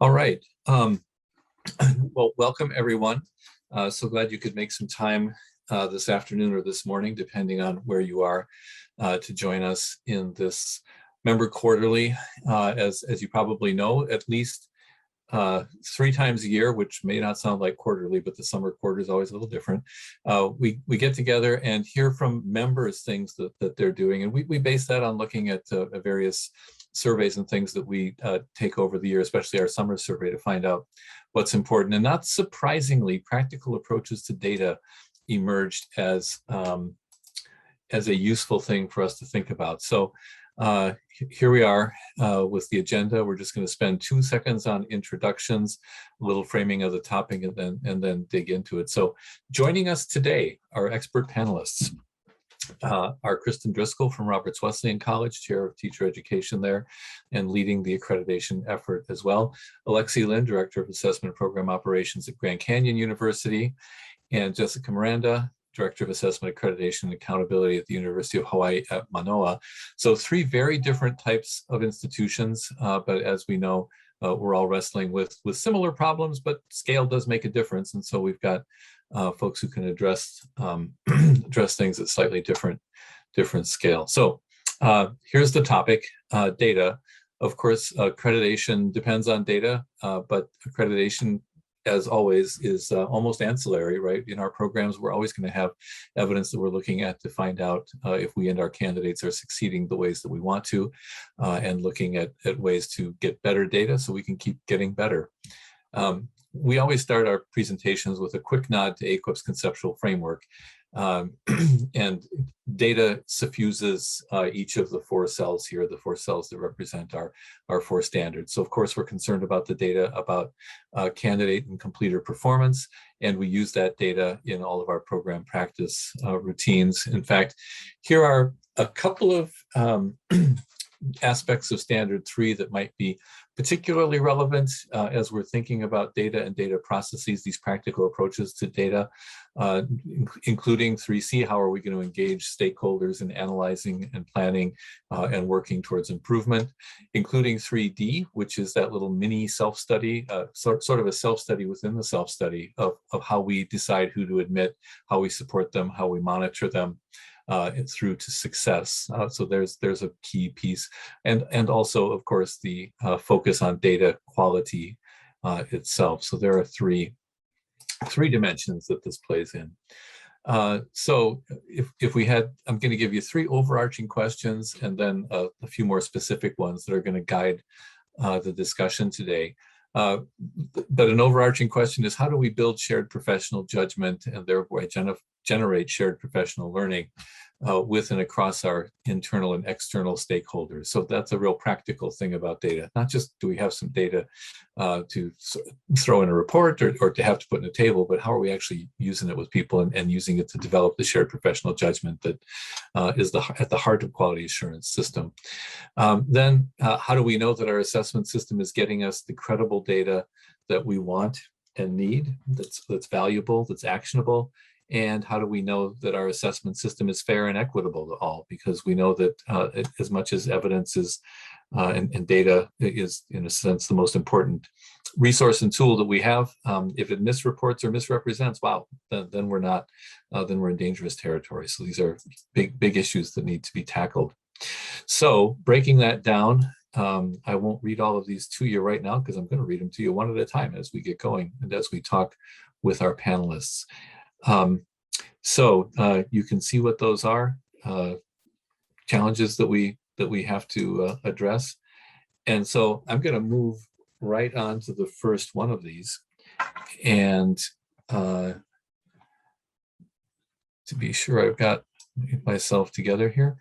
All right. Well, welcome everyone. So glad you could make some time this afternoon or this morning, depending on where you are, to join us in this member quarterly. As you probably know, at least 3 times a year, which may not sound like quarterly, but the summer quarter is always a little different. We get together and hear from members things that they're doing, and we base that on looking at various surveys and things that we take over the year, especially our summer survey, to find out what's important. And not surprisingly, practical approaches to data emerged as a useful thing for us to think about. So here we are with the agenda. We're just going to spend 2 seconds on introductions, a little framing of the topic, and then dig into it. So joining us today, our expert panelists are Kristen Driskill from Roberts Wesleyan College, Chair of Teacher Education there, and leading the accreditation effort as well. Alexi, Linn, Director of Assessment Program Operations at Grand Canyon University, and Jessica Miranda, Director of Assessment Accreditation and Accountability at the University of Hawaii at Manoa. So 3 very different types of institutions, but as we know, we're all wrestling with similar problems, but scale does make a difference. And so we've got folks who can address things at slightly different scale. So here's the topic, data. Of course, accreditation depends on data, but accreditation, as always, is almost ancillary, right? In our programs, we're always going to have evidence that we're looking at to find out if we and our candidates are succeeding the ways that we want to, and looking at ways to get better data so we can keep getting better. We always start our presentations with a quick nod to AAQEP's conceptual framework, and data suffuses each of the 4 cells here, the 4 cells that represent our 4 standards. So of course, we're concerned about the data about candidate and completer performance, and we use that data in all of our program practice routines. In fact, here are a couple of aspects of standard 3 that might be particularly relevant as we're thinking about data and data processes, these practical approaches to data, including 3C, how are we going to engage stakeholders in analyzing and planning and working towards improvement, including 3D, which is that little mini self-study, sort of a self-study within the self-study of how we decide who to admit, how we support them, how we monitor them, through to success. So there's a key piece, and also, of course, the focus on data quality itself. So there are three dimensions that this plays in. So if we had, I'm going to give you 3 overarching questions and then a few more specific ones that are going to guide the discussion today. But an overarching question is, how do we build shared professional judgment and thereby generate shared professional learning with and across our internal and external stakeholders? So that's a real practical thing about data. Not just do we have some data to throw in a report or to have to put in a table, but how are we actually using it with people and using it to develop the shared professional judgment that is at the heart of quality assurance system. Then how do we know that our assessment system is getting us the credible data that we want and need, that's valuable, that's actionable? And how do we know that our assessment system is fair and equitable to all? Because we know that as much as evidence is and data is, in a sense, the most important resource and tool that we have, if it misreports or misrepresents, wow, then we're not, then we're in dangerous territory. So these are big issues that need to be tackled. So breaking that down, I won't read all of these to you right now because I'm going to read them to you one at a time as we get going and as we talk with our panelists. So you can see what those are, challenges that we have to address. And so I'm going to move right on to the first one of these. And to be sure I've got myself together here.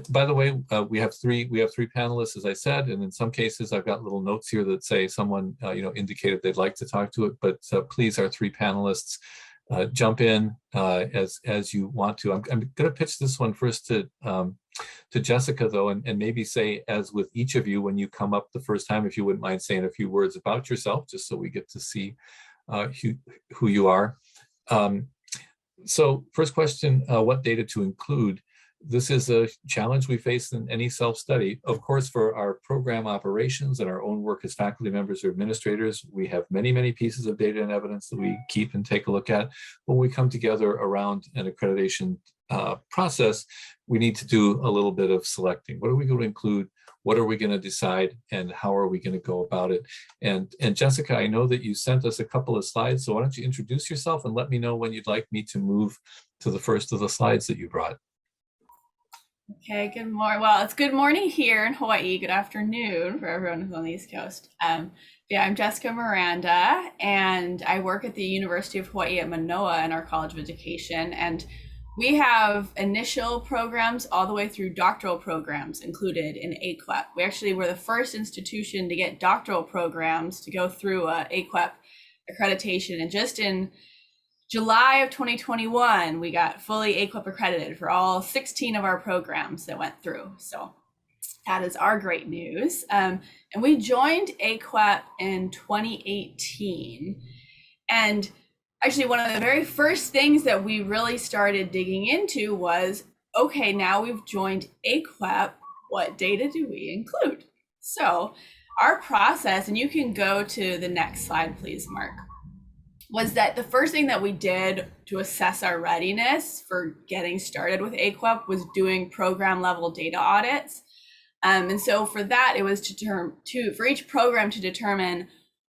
By the way, we have three panelists, as I said, and in some cases I've got little notes here that say someone indicated they'd like to talk to it. But please, our 3 panelists, jump in as you want to. I'm going to pitch this one first to Jessica, though, and maybe say, as with each of you, when you come up the first time, if you wouldn't mind saying a few words about yourself, just so we get to see who you are. So first question, what data to include? this is a challenge we face in any self-study. Of course, for our program operations and our own work as faculty members or administrators, we have many, many pieces of data and evidence that we keep and take a look at. When we come together around an accreditation process, we need to do a little bit of selecting. What are we going to include? What are we going to decide? And how are we going to go about it? And Jessica, I know that you sent us a couple of slides, so why don't you introduce yourself and let me know when you'd like me to move to the first of the slides that you brought. Okay, good morning. Well, it's good morning here in Hawaii. Good afternoon for everyone who's on the East Coast. Yeah, I'm Jessica Miranda, and I work at the University of Hawaii at Manoa in our College of Education. And we have initial programs all the way through doctoral programs included in AAQEP. We actually were the first institution to get doctoral programs to go through AAQEP accreditation. And just in July of 2021, we got fully AAQEP accredited for all 16 of our programs that went through. So that is our great news. And we joined AAQEP in 2018. And actually, one of the very first things that we really started digging into was, okay, now we've joined AAQEP, what data do we include? So our process, and you can go to the next slide, please, Mark, was that the first thing that we did to assess our readiness for getting started with AAQEP was doing program level data audits. And so for that, it was for each program to determine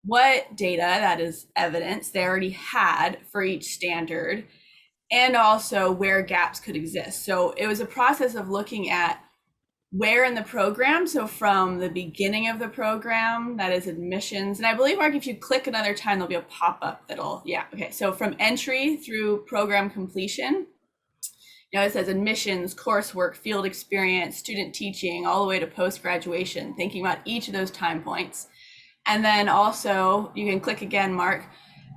what data, that is evidence, they already had for each standard, and also where gaps could exist. So it was a process of looking at where in the program, so from the beginning of the program, that is admissions. And I believe, Mark, if you click another time, there'll be a pop-up that'll, yeah, okay. So from entry through program completion, it says admissions, coursework, field experience, student teaching, all the way to post-graduation, thinking about each of those time points. And then also, you can click again, Mark,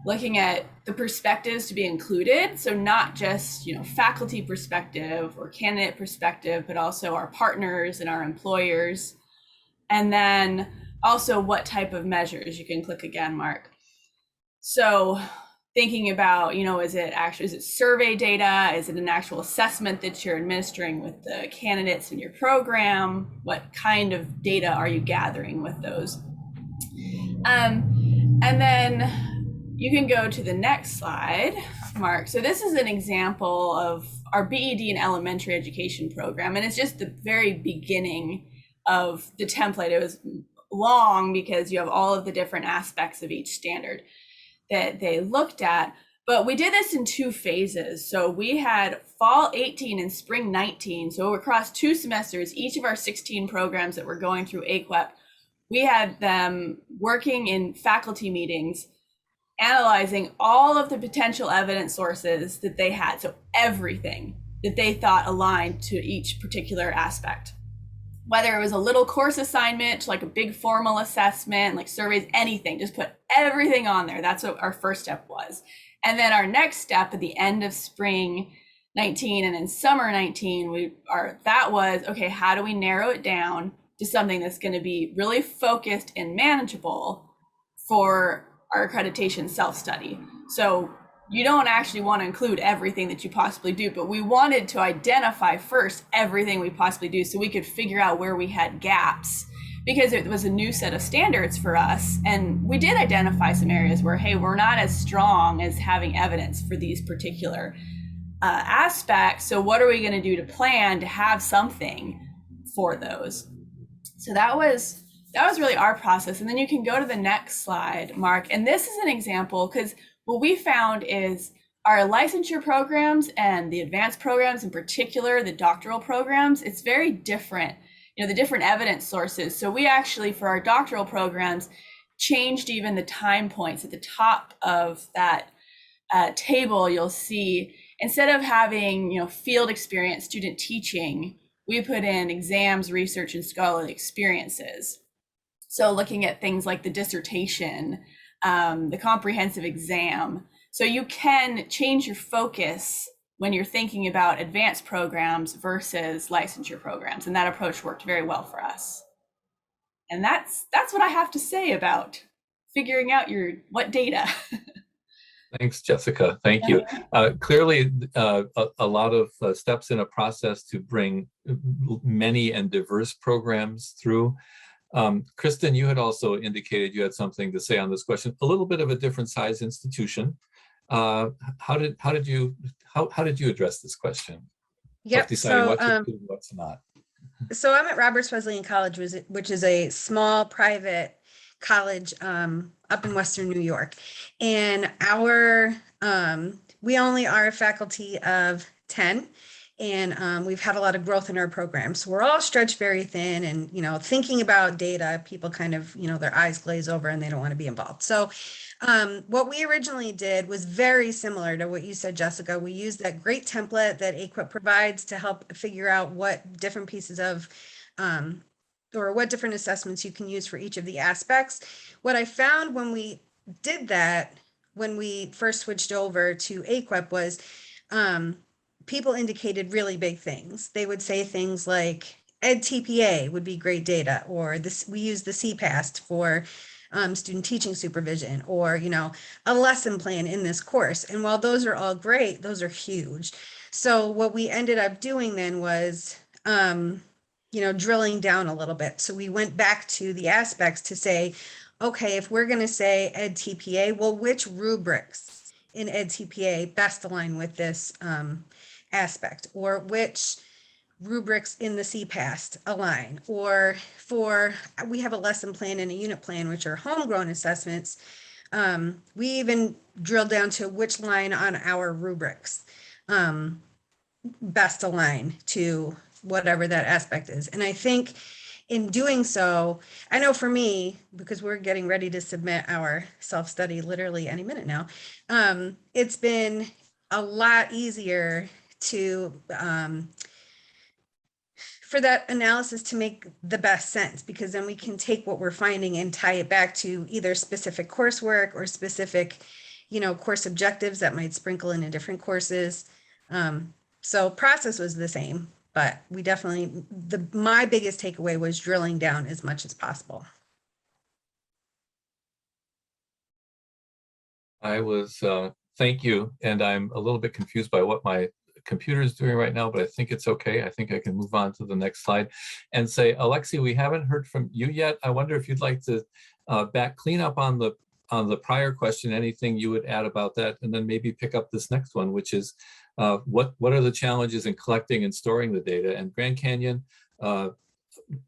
looking at the perspectives to be included. So not just, faculty perspective or candidate perspective, but also our partners and our employers. And then also what type of measures. You can click again, Mark. So thinking about, is it survey data? Is it an actual assessment that you're administering with the candidates in your program? What kind of data are you gathering with those? And then you can go to the next slide, Mark. So this is an example of our BED and elementary education program. And it's just the very beginning of the template. It was long because you have all of the different aspects of each standard that they looked at. But we did this in 2 phases. So we had fall 18 and spring 19. So across 2 semesters, each of our 16 programs that were going through AAQEP, we had them working in faculty meetings, analyzing all of the potential evidence sources that they had. So everything that they thought aligned to each particular aspect, whether it was a little course assignment, like a big formal assessment, like surveys, anything, just put everything on there. That's what our first step was. And then our next step at the end of spring 19 and in summer 19, that was, okay, how do we narrow it down to something that's going to be really focused and manageable for our accreditation self-study. So you don't actually want to include everything that you possibly do, but we wanted to identify first everything we possibly do so we could figure out where we had gaps, because it was a new set of standards for us. And we did identify some areas where, hey, we're not as strong as having evidence for these particular aspects. So what are we going to do to plan to have something for those? So that was really our process. And then you can go to the next slide, Mark. And this is an example, because what we found is our licensure programs and the advanced programs, in particular, the doctoral programs, it's very different, the different evidence sources. So we actually, for our doctoral programs, changed even the time points at the top of that table. You'll see, instead of having, field experience, student teaching, we put in exams, research, and scholarly experiences. So looking at things like the dissertation, the comprehensive exam. So you can change your focus when you're thinking about advanced programs versus licensure programs. And that approach worked very well for us. And that's what I have to say about figuring out what data. Thanks, Jessica. Thank you. Clearly, a lot of steps in a process to bring many and diverse programs through. Kristen, you had also indicated you had something to say on this question. A little bit of a different size institution. How did you address this question? Yep. Of deciding So, what to do and what's not. so I'm at Roberts Wesleyan College, which is a small private college up in Western New York, and we only are a faculty of 10, and we've had a lot of growth in our program. So we're all stretched very thin, and thinking about data, people kind of their eyes glaze over and they don't want to be involved. So what we originally did was very similar to what you said, Jessica. We used that great template that AAQEP provides to help figure out what different pieces of or what different assessments you can use for each of the aspects. What I found when we did that, when we first switched over to AAQEP, was people indicated really big things. They would say things like EdTPA would be great data, or this, we use the CPAST for student teaching supervision, or a lesson plan in this course. And while those are all great, those are huge. So what we ended up doing then was drilling down a little bit. So we went back to the aspects to say, okay, if we're going to say EdTPA, well, which rubrics in EdTPA best align with this aspect, or which rubrics in the CPAST align, or we have a lesson plan and a unit plan, which are homegrown assessments. We even drilled down to which line on our rubrics best align to whatever that aspect is. And I think in doing so, I know for me, because we're getting ready to submit our self-study literally any minute now, it's been a lot easier to for that analysis to make the best sense, because then we can take what we're finding and tie it back to either specific coursework or specific, course objectives that might sprinkle into different courses. So process was the same, but we definitely, my biggest takeaway was drilling down as much as possible. Thank you. And I'm a little bit confused by what my computer is doing right now, but I think it's okay. I think I can move on to the next slide and say, Alexi, we haven't heard from you yet. I wonder if you'd like to clean up on the prior question, anything you would add about that, and then maybe pick up this next one, which is what are the challenges in collecting and storing the data? And Grand Canyon,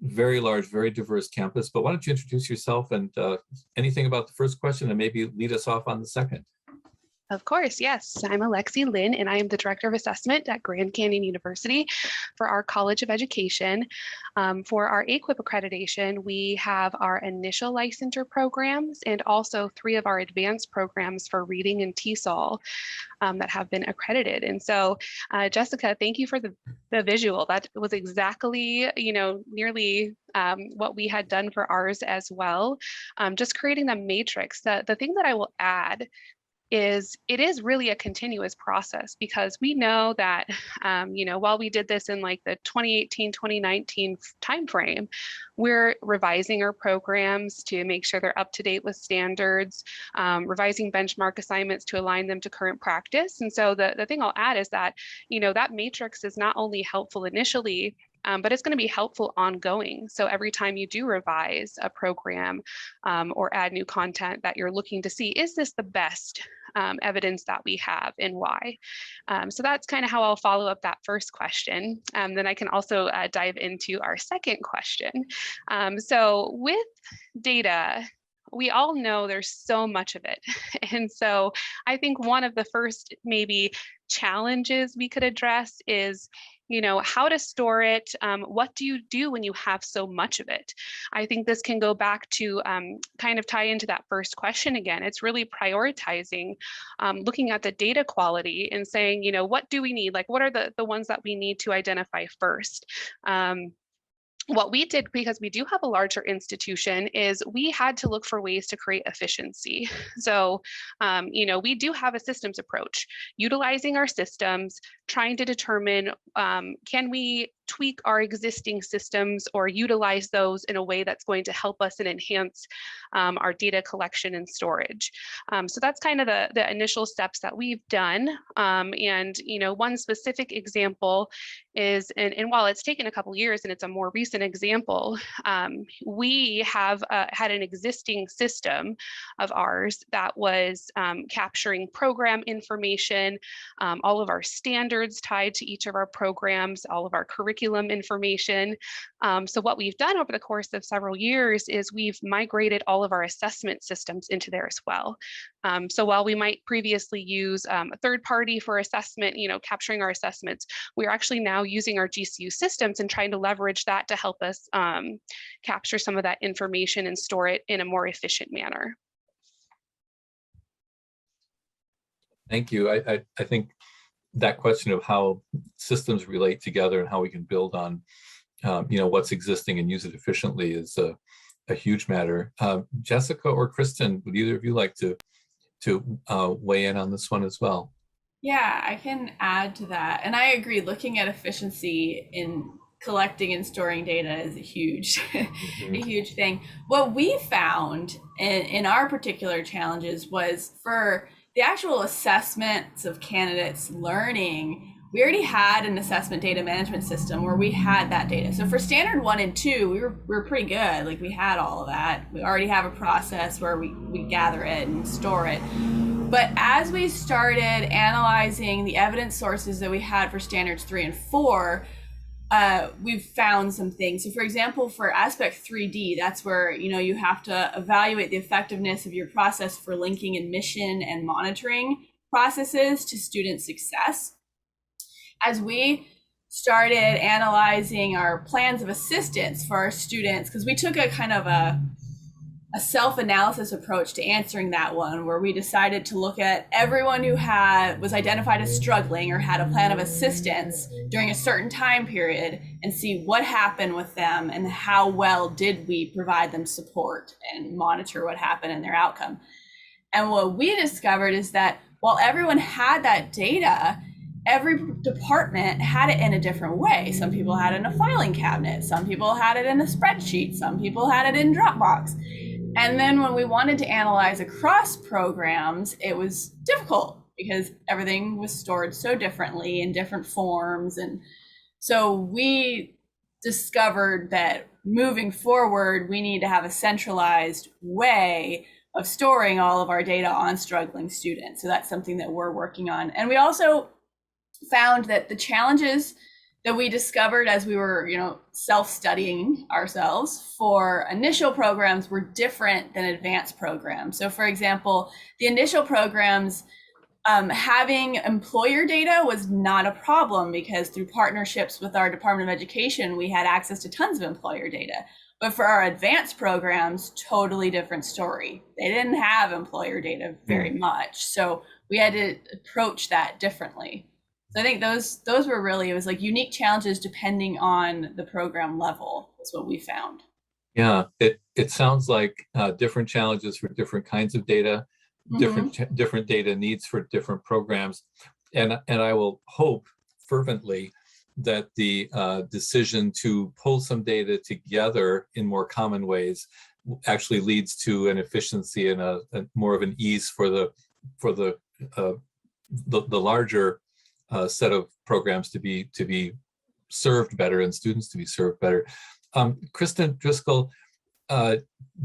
very large, very diverse campus, but why don't you introduce yourself and anything about the first question and maybe lead us off on the second. Of course, yes. I'm Alexi Linn, and I am the Director of Assessment at Grand Canyon University for our College of Education. For our AAQEP accreditation, we have our initial licensure programs and also 3 of our advanced programs for reading and TESOL that have been accredited. And so, Jessica, thank you for the visual. That was exactly, nearly what we had done for ours as well. Just creating the matrix. The thing that I will add is it is really a continuous process, because we know that, while we did this in like the 2018, 2019 timeframe, we're revising our programs to make sure they're up to date with standards, revising benchmark assignments to align them to current practice. And so the thing I'll add is that, that matrix is not only helpful initially, but it's going to be helpful ongoing. So every time you do revise a program or add new content that you're looking to see, is this the best evidence that we have and why? So that's kind of how I'll follow up that first question. Then I can also dive into our second question. So with data, we all know there's so much of it. And so I think one of the first maybe challenges we could address is, how to store it. What do you do when you have so much of it? I think this can go back to kind of tie into that first question again. It's really prioritizing, looking at the data quality and saying, what do we need? Like, what are the ones that we need to identify first? What we did, because we do have a larger institution, is we had to look for ways to create efficiency. So, we do have a systems approach, utilizing our systems, trying to determine, can we tweak our existing systems or utilize those in a way that's going to help us and enhance our data collection and storage. So that's kind of the initial steps that we've done. And one specific example is, and while it's taken a couple years and it's a more recent example, we have had an existing system of ours that was capturing program information, all of our standards tied to each of our programs, all of our curriculum information. So what we've done over the course of several years is we've migrated all of our assessment systems into there as well. So while we might previously use a third party for assessment, capturing our assessments, we're actually now using our GCU systems and trying to leverage that to help us capture some of that information and store it in a more efficient manner. Thank you. I think that question of how systems relate together and how we can build on what's existing and use it efficiently is a huge matter. Jessica or Kristen, would either of you like to weigh in on this one as well? Yeah, I can add to that. And I agree, looking at efficiency in collecting and storing data is a huge, a huge thing. What we found in our particular challenges was for the actual assessments of candidates learning, we already had an assessment data management system where we had that data. So for standard 1 and 2, we were pretty good. Like, we had all of that. We already have a process where we gather it and store it. But as we started analyzing the evidence sources that we had for standards 3 and 4, we've found some things. So for example, for aspect 3D, that's where you have to evaluate the effectiveness of your process for linking admission and monitoring processes to student success. As we started analyzing our plans of assistance for our students, because we took a kind of a self-analysis approach to answering that one, where we decided to look at everyone who was identified as struggling or had a plan of assistance during a certain time period and see what happened with them and how well did we provide them support and monitor what happened in their outcome. And what we discovered is that while everyone had that data, every department had it in a different way. Some people had it in a filing cabinet, some people had it in a spreadsheet, some people had it in Dropbox. And then when we wanted to analyze across programs, it was difficult because everything was stored so differently in different forms. And so we discovered that moving forward, we need to have a centralized way of storing all of our data on struggling students. So that's something that we're working on. And we also found that the challenges that we discovered as we were, self-studying ourselves for initial programs were different than advanced programs. So for example, the initial programs, having employer data was not a problem because through partnerships with our Department of Education, we had access to tons of employer data. But for our advanced programs, totally different story. They didn't have employer data very much. So we had to approach that differently. So I think those were really, it was like unique challenges depending on the program level is what we found. Yeah, it sounds like different challenges for different kinds of data, different data needs for different programs. And I will hope fervently that the decision to pull some data together in more common ways actually leads to an efficiency and a more of an ease for the larger set of programs to be served better and students to be served better. Kristen, Driskill,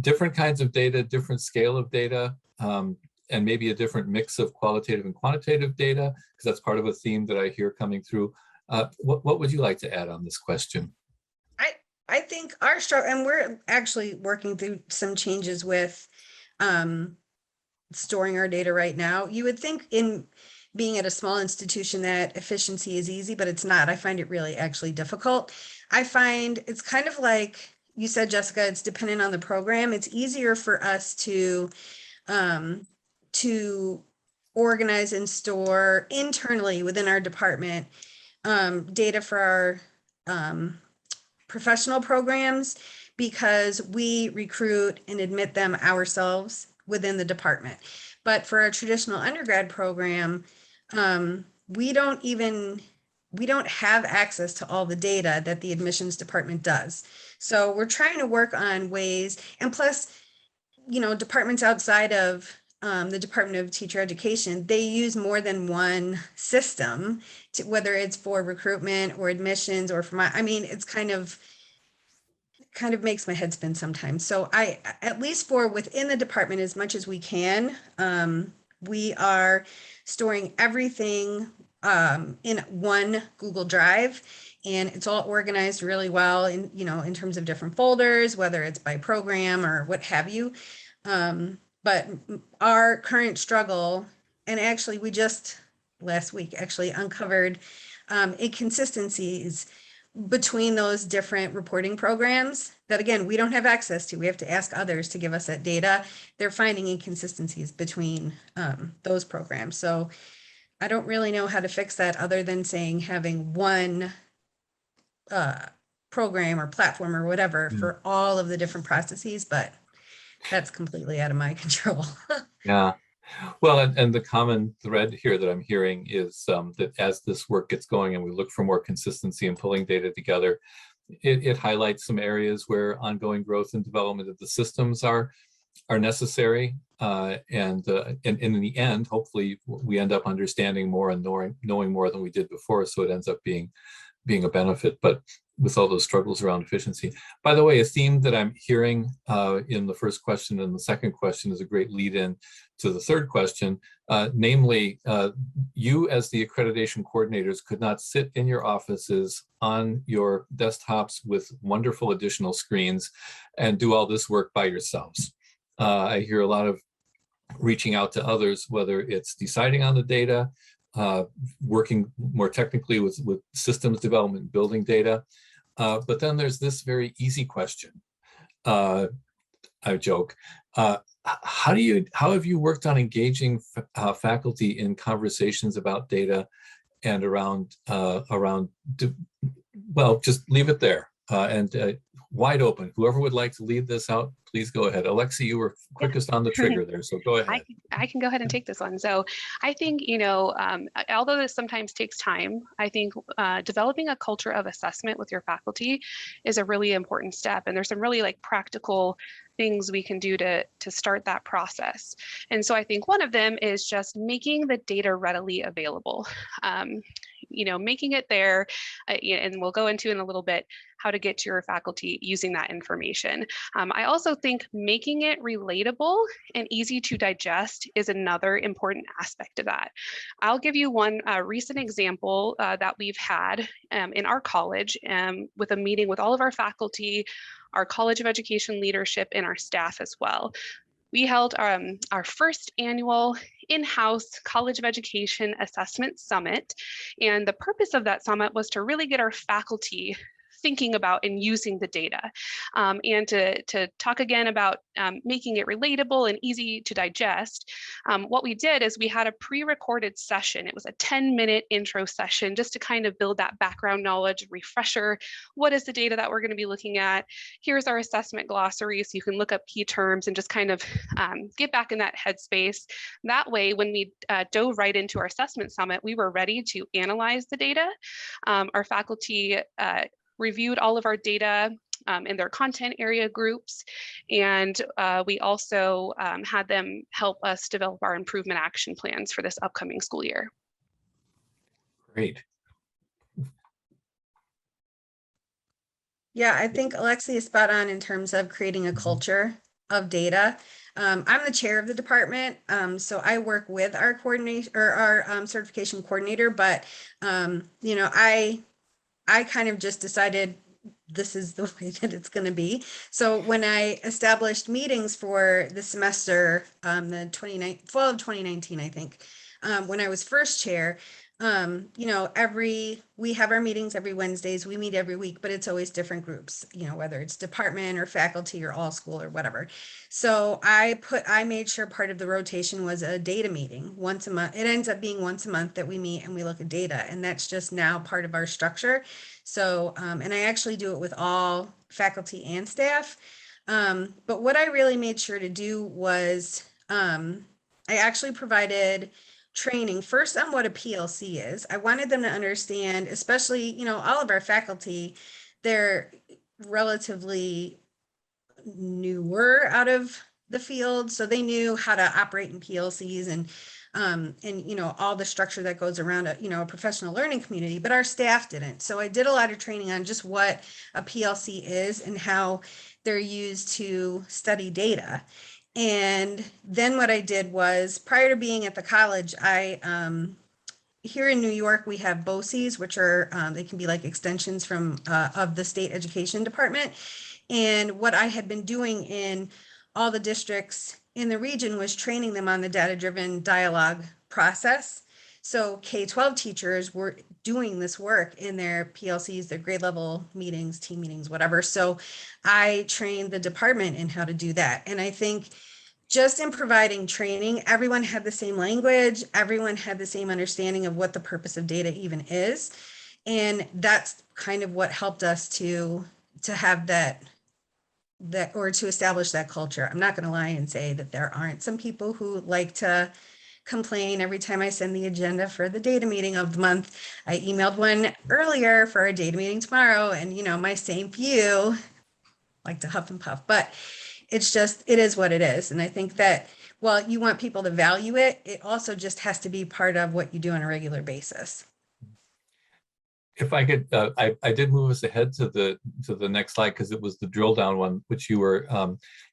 different kinds of data, different scale of data, and maybe a different mix of qualitative and quantitative data, because that's part of a theme that I hear coming through. What would you like to add on this question? I think our struggle, and we're actually working through some changes with storing our data right now. You would think in being at a small institution that efficiency is easy, but it's not. I find it really actually difficult. I find it's kind of like you said, Jessica, it's dependent on the program. It's easier for us to organize and store internally within our department data for our professional programs because we recruit and admit them ourselves within the department. But for our traditional undergrad program, we don't even we don't have access to all the data that the admissions department does. So we're trying to work on ways, and plus, departments outside of the Department of Teacher Education, they use more than one system, whether it's for recruitment or admissions or for it's kind of makes my head spin sometimes. So at least for within the department, as much as we can, we are storing everything in one Google Drive, and it's all organized really well in terms of different folders, whether it's by program or what have you. But our current struggle, and actually we just last week actually uncovered inconsistencies between those different reporting programs that, again, we don't have access to. We have to ask others to give us that data. They're finding inconsistencies between those programs. So I don't really know how to fix that other than saying having one program or platform or whatever for all of the different processes, but that's completely out of my control. Yeah. Well, and the common thread here that I'm hearing is that as this work gets going and we look for more consistency in pulling data together, it highlights some areas where ongoing growth and development of the systems are necessary. And in the end, hopefully, we end up understanding more and knowing more than we did before. So it ends up being a benefit. But with all those struggles around efficiency. By the way, a theme that I'm hearing in the first question and the second question is a great lead in to the third question, namely, you as the accreditation coordinators could not sit in your offices on your desktops with wonderful additional screens and do all this work by yourselves. I hear a lot of reaching out to others, whether it's deciding on the data, working more technically with systems development, building data. But then there's this very easy question. I joke. How have you worked on engaging faculty in conversations about data and around well, just leave it there and wide open. Whoever would like to lead this out, please go ahead. Alexi, you were quickest on the trigger there, so go ahead. I can go ahead and take this one. So I think, although this sometimes takes time, I think developing a culture of assessment with your faculty is a really important step. And there's some really practical things we can do to start that process. And so I think one of them is just making the data readily available. Making it there, and we'll go into in a little bit how to get to your faculty using that information. I also think making it relatable and easy to digest is another important aspect of that. I'll give you one recent example that we've had in our college with a meeting with all of our faculty, our College of Education leadership, and our staff as well. We held our first annual in-house College of Education Assessment Summit. And the purpose of that summit was to really get our faculty thinking about and using the data, and to talk again about making it relatable and easy to digest. What we did is we had a pre-recorded session. It was a 10-minute intro session just to kind of build that background knowledge, refresher. What is the data that we're going to be looking at? Here's our assessment glossary, so you can look up key terms and just kind of get back in that headspace. That way, when we dove right into our assessment summit, we were ready to analyze the data. Our faculty reviewed all of our data in their content area groups. And we also had them help us develop our improvement action plans for this upcoming school year. Great. Yeah, I think Alexi is spot on in terms of creating a culture of data. I'm the chair of the department, so I work with our coordinator or our certification coordinator, but I kind of just decided this is the way that it's going to be. So when I established meetings for the semester, the fall of 2019, I think, when I was first chair, we have our meetings every Wednesdays. We meet every week, but it's always different groups, whether it's department or faculty or all school or whatever. So I made sure part of the rotation was a data meeting once a month. It ends up being once a month that we meet and we look at data, and that's just now part of our structure. So, and I actually do it with all faculty and staff. But what I really made sure to do was, I actually provided training first on what a PLC is. I wanted them to understand, especially, all of our faculty, they're relatively newer out of the field, so they knew how to operate in PLCs and all the structure that goes around a professional learning community, but our staff didn't. So I did a lot of training on just what a PLC is and how they're used to study data. And then what I did was, prior to being at the college, here in New York, we have BOCES, which are, they can be like extensions from of the state education department. And what I had been doing in all the districts in the region was training them on the data-driven dialogue process. So K-12 teachers were doing this work in their PLCs, their grade level meetings, team meetings, whatever. So I trained the department in how to do that. And I think just in providing training, everyone had the same language, everyone had the same understanding of what the purpose of data even is. And that's kind of what helped us to have that or to establish that culture. I'm not going to lie and say that there aren't some people who like to complain every time I send the agenda for the data meeting of the month. I emailed one earlier for our data meeting tomorrow, and my same few like to huff and puff, but it's just, it is what it is. And I think that while you want people to value it, it also just has to be part of what you do on a regular basis. If I could, I did move us ahead to the next slide because it was the drill down one, which you were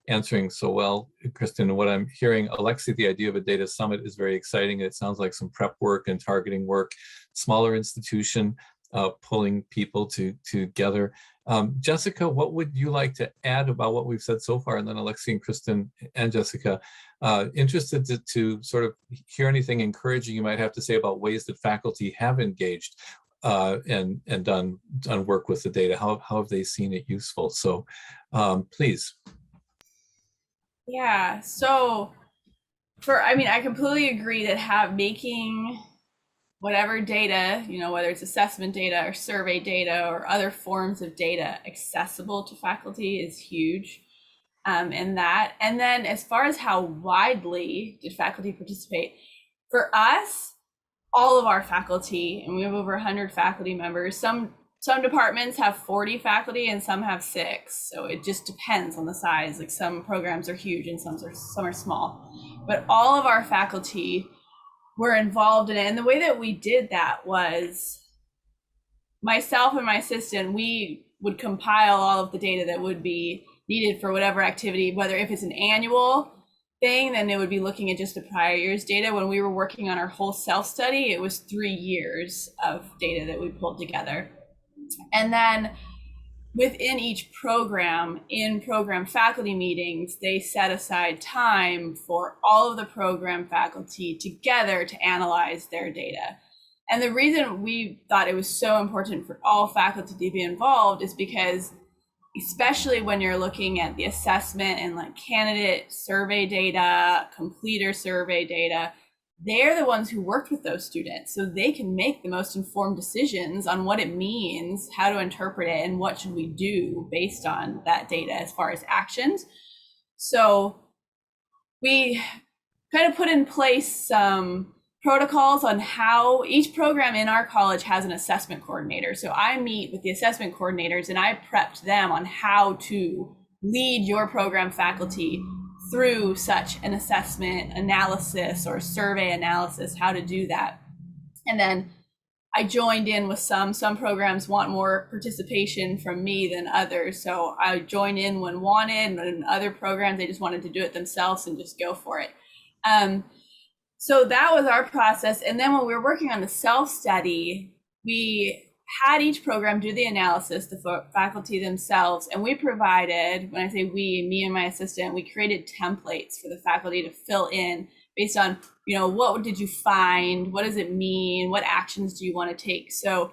answering so well, Kristen. And what I'm hearing, Alexi, the idea of a data summit is very exciting. It sounds like some prep work and targeting work, smaller institution, pulling people together. Jessica, what would you like to add about what we've said so far? And then Alexi and Kristen and Jessica, interested to sort of hear anything encouraging you might have to say about ways that faculty have engaged and done work with the data. How have they seen it useful? So please. Yeah, so I completely agree that making whatever data, whether it's assessment data or survey data or other forms of data accessible to faculty is huge in that. And then as far as how widely did faculty participate, for us, all of our faculty, and we have over 100 faculty members. Some departments have 40 faculty and some have 6. So it just depends on the size. Like some programs are huge and some are small. But all of our faculty were involved in it. And the way that we did that was myself and my assistant, we would compile all of the data that would be needed for whatever activity, whether if it's an annual thing, then it would be looking at just the prior year's data. When we were working on our whole self-study, it was 3 years of data that we pulled together. And then within each program, in program faculty meetings, they set aside time for all of the program faculty together to analyze their data. And the reason we thought it was so important for all faculty to be involved is because, especially when you're looking at the assessment and like candidate survey data, completer survey data, they're the ones who worked with those students, so they can make the most informed decisions on what it means, how to interpret it, and what should we do based on that data as far as actions. So we kind of put in place some protocols on how each program in our college has an assessment coordinator. So I meet with the assessment coordinators and I prepped them on how to lead your program faculty through such an assessment analysis or survey analysis, how to do that. And then I joined in with some programs want more participation from me than others. So I joined in when wanted, but in other programs, they just wanted to do it themselves and just go for it. So that was our process. And then when we were working on the self-study, we had each program do the analysis, the faculty themselves, and we provided, when I say we, me and my assistant, we created templates for the faculty to fill in based on, what did you find? What does it mean? What actions do you want to take? So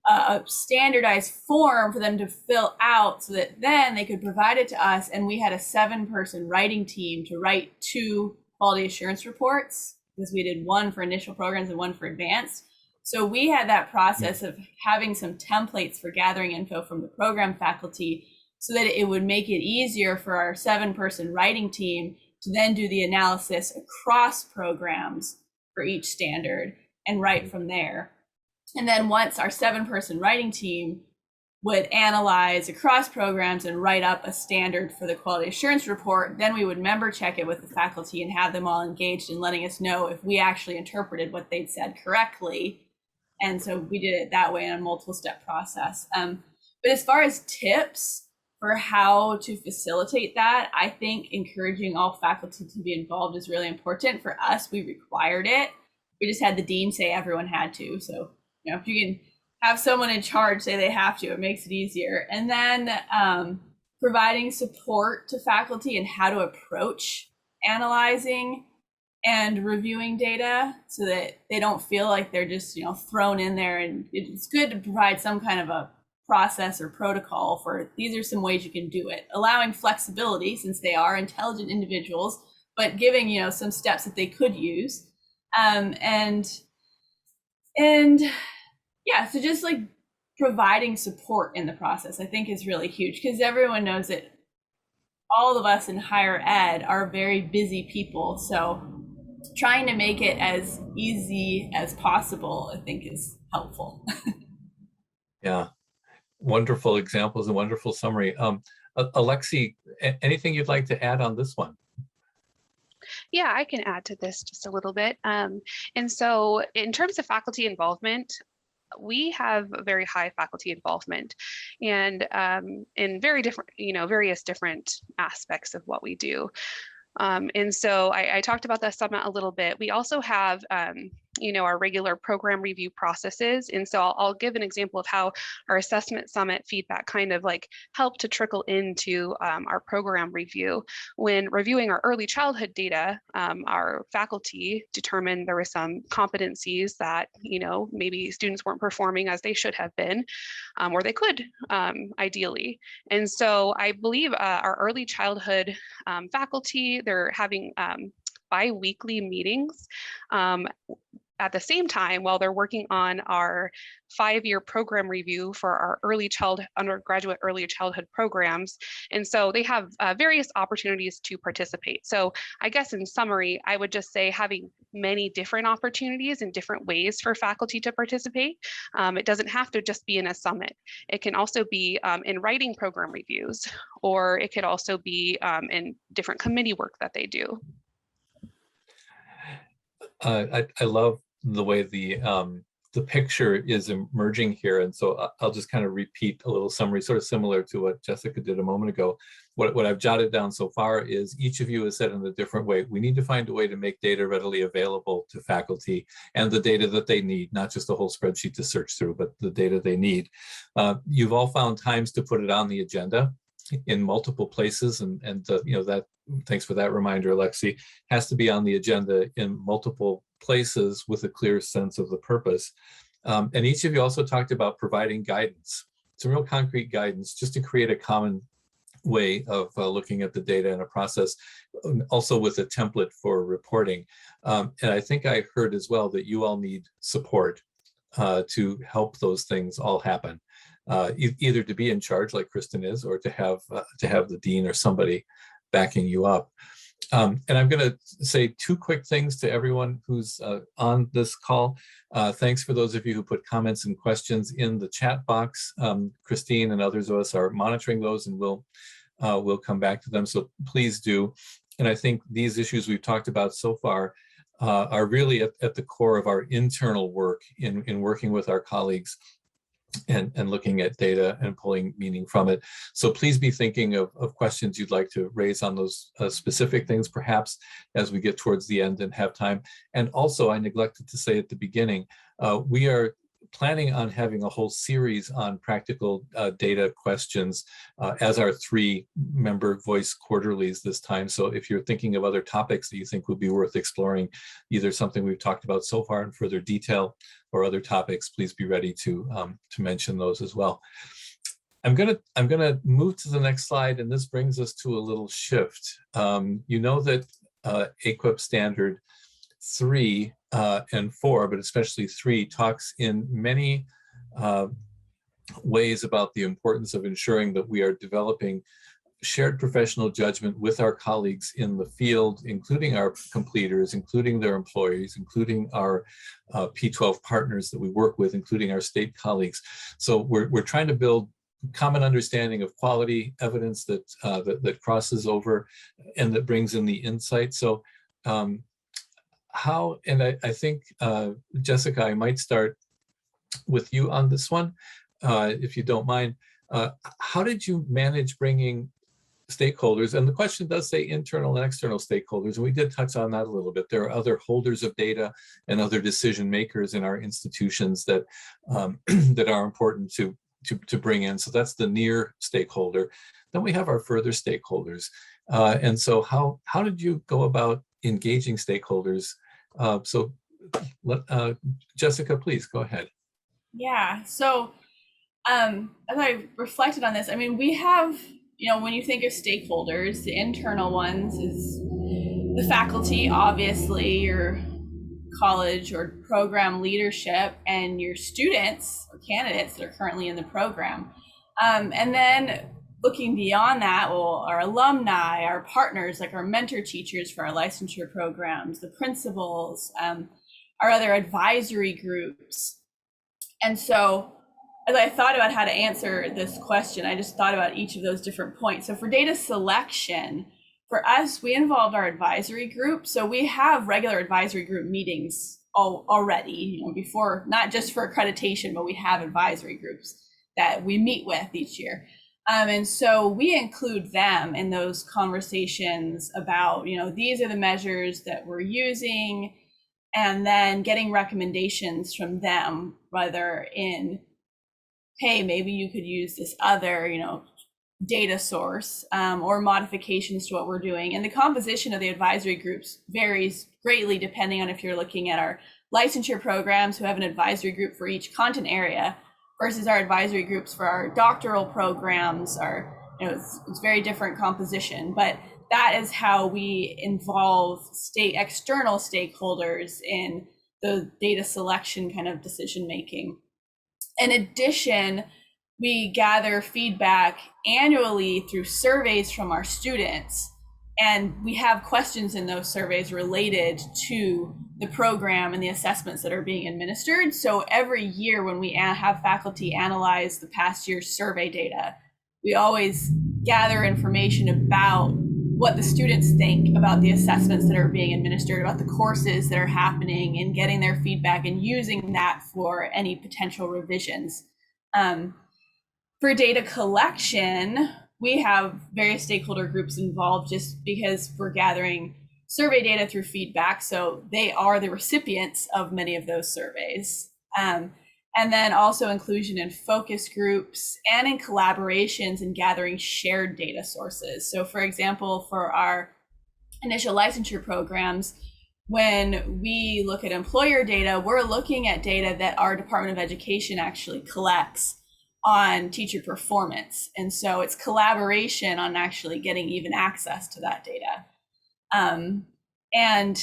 a standardized form for them to fill out so that then they could provide it to us. And we had a 7-person writing team to write 2 quality assurance reports, because we did one for initial programs and one for advanced. So we had that process of having some templates for gathering info from the program faculty so that it would make it easier for our 7-person writing team to then do the analysis across programs for each standard and write from there. And then once our 7-person writing team would analyze across programs and write up a standard for the quality assurance report, then we would member check it with the faculty and have them all engaged in letting us know if we actually interpreted what they'd said correctly. And so we did it that way in a multiple step process. But as far as tips for how to facilitate that, I think encouraging all faculty to be involved is really important. For us, we required it. We just had the dean say everyone had to. So, you know, if you can have someone in charge say they have to, it makes it easier. And then providing support to faculty and how to approach analyzing and reviewing data so that they don't feel like they're just, you know, thrown in there. And it's good to provide some kind of a process or protocol for these are some ways you can do it, allowing flexibility since they are intelligent individuals, but giving, you know, some steps that they could use. And yeah, so just like providing support in the process, I think is really huge, because everyone knows that all of us in higher ed are very busy people. So trying to make it as easy as possible, I think, is helpful. Yeah, wonderful examples and wonderful summary. Alexi, anything you'd like to add on this one? Yeah, I can add to this just a little bit. And so in terms of faculty involvement, we have a very high faculty involvement and in very different, you know, various different aspects of what we do. And so I talked about the summit a little bit. We also have, you know, our regular program review processes. And so I'll give an example of how our assessment summit feedback kind of like helped to trickle into our program review. When reviewing our early childhood data, our faculty determined there were some competencies that, you know, maybe students weren't performing as they should have been, or they could ideally. And so I believe our early childhood faculty, they're having bi-weekly meetings at the same time while they're working on our 5-year program review for our undergraduate early childhood programs. And so they have various opportunities to participate. So I guess in summary, I would just say having many different opportunities and different ways for faculty to participate. It doesn't have to just be in a summit. It can also be in writing program reviews, or it could also be in different committee work that they do. I love the way the picture is emerging here. And so I'll just kind of repeat a little summary, sort of similar to what Jessica did a moment ago. What I've jotted down so far is each of you has said in a different way, we need to find a way to make data readily available to faculty and the data that they need, not just a whole spreadsheet to search through, but the data they need. You've all found times to put it on the agenda in multiple places, and you know, that, thanks for that reminder, Alexi, has to be on the agenda in multiple places with a clear sense of the purpose. And each of you also talked about providing guidance, some real concrete guidance, just to create a common way of looking at the data in a process, also with a template for reporting. And I think I heard as well that you all need support to help those things all happen. Either to be in charge like Kristen is, or to have the dean or somebody backing you up. And I'm going to say 2 quick things to everyone who's on this call. Thanks for those of you who put comments and questions in the chat box. Christine and others of us are monitoring those, and we'll come back to them. So please do. And I think these issues we've talked about so far are really at the core of our internal work in working with our colleagues and looking at data and pulling meaning from it. So please be thinking of questions you'd like to raise on those specific things, perhaps as we get towards the end and have time. And also, I neglected to say at the beginning, we are planning on having a whole series on practical data questions as our 3-member voice quarterlies this time. So if you're thinking of other topics that you think would be worth exploring, either something we've talked about so far in further detail or other topics, please be ready to mention those as well. I'm gonna move to the next slide, and this brings us to a little shift. You know that AAQEP standard 3 and 4, but especially 3, talks in many ways about the importance of ensuring that we are developing shared professional judgment with our colleagues in the field, including our completers, including their employees, including our P12 partners that we work with, including our state colleagues. So we're trying to build common understanding of quality evidence that that crosses over and that brings in the insight. So how, and I think, Jessica, I might start with you on this one, if you don't mind. How did you manage bringing stakeholders? And the question does say internal and external stakeholders, and we did touch on that a little bit. There are other holders of data and other decision makers in our institutions that that are important to bring in. So that's the near stakeholder. Then we have our further stakeholders. And so how did you go about engaging stakeholders? So Jessica, please go ahead. Yeah, so as I reflected on this, I mean, we have, when you think of stakeholders, the internal ones is the faculty, obviously, your college or program leadership, and your students or candidates that are currently in the program. And then looking beyond that, well, our alumni, our partners, like our mentor teachers for our licensure programs, the principals, our other advisory groups. And so as I thought about how to answer this question, I just thought about each of those different points. So for data selection, for us, we involved our advisory group. So we have regular advisory group meetings already, before, not just for accreditation, but we have advisory groups that we meet with each year. And so we include them in those conversations about, these are the measures that we're using, and then getting recommendations from them, whether in, hey, maybe you could use this other, data source, or modifications to what we're doing. And the composition of the advisory groups varies greatly depending on if you're looking at our licensure programs who have an advisory group for each content area versus our advisory groups for our doctoral programs. It's very different composition, but that is how we involve external stakeholders in the data selection kind of decision making. In addition, we gather feedback annually through surveys from our students, and we have questions in those surveys related to the program and the assessments that are being administered. So every year when we have faculty analyze the past year's survey data, we always gather information about what the students think about the assessments that are being administered, about the courses that are happening, and getting their feedback and using that for any potential revisions. For data collection, we have various stakeholder groups involved just because we're gathering survey data through feedback. So they are the recipients of many of those surveys. And then also inclusion in focus groups and in collaborations and gathering shared data sources. So for example, for our initial licensure programs, when we look at employer data, we're looking at data that our Department of Education actually collects on teacher performance. And so it's collaboration on actually getting even access to that data. And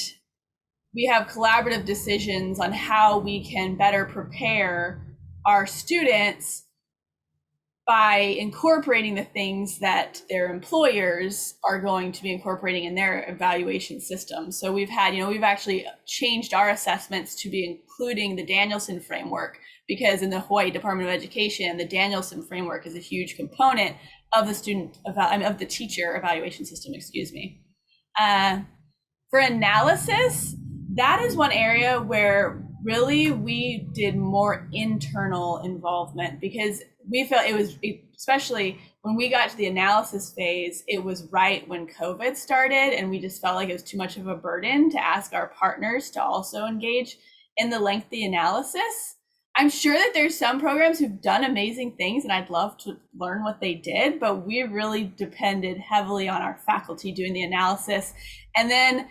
we have collaborative decisions on how we can better prepare our students by incorporating the things that their employers are going to be incorporating in their evaluation system. So we've actually changed our assessments to be including the Danielson framework, because in the Hawaii Department of Education, the Danielson framework is a huge component of the teacher evaluation system, For analysis, that is one area where really we did more internal involvement, because we felt it was, especially when we got to the analysis phase, it was right when COVID started, and we just felt like it was too much of a burden to ask our partners to also engage in the lengthy analysis. I'm sure that there's some programs who've done amazing things, and I'd love to learn what they did, but we really depended heavily on our faculty doing the analysis and then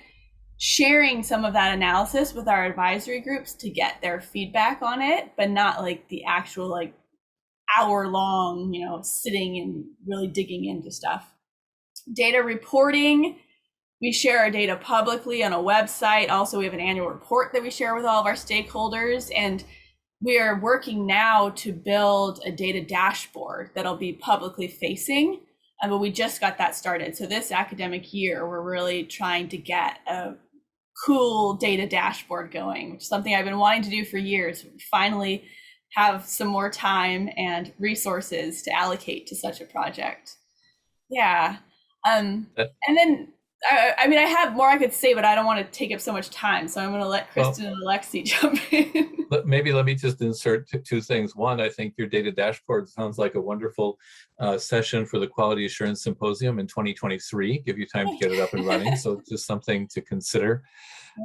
sharing some of that analysis with our advisory groups to get their feedback on it, but not like the actual hour-long, sitting and really digging into stuff. Data reporting, we share our data publicly on a website. Also, we have an annual report that we share with all of our stakeholders, and we are working now to build a data dashboard that'll be publicly facing. but we just got that started. So this academic year, we're really trying to get a cool data dashboard going, which is something I've been wanting to do for years. We finally have some more time and resources to allocate to such a project. Yeah. And then, I mean, I have more I could say, but I don't want to take up so much time. So I'm going to let Kristen and Alexi jump in. Maybe let me just insert two things. One, I think your data dashboard sounds like a wonderful session for the Quality Assurance Symposium in 2023. Give you time to get it up and running. So just something to consider.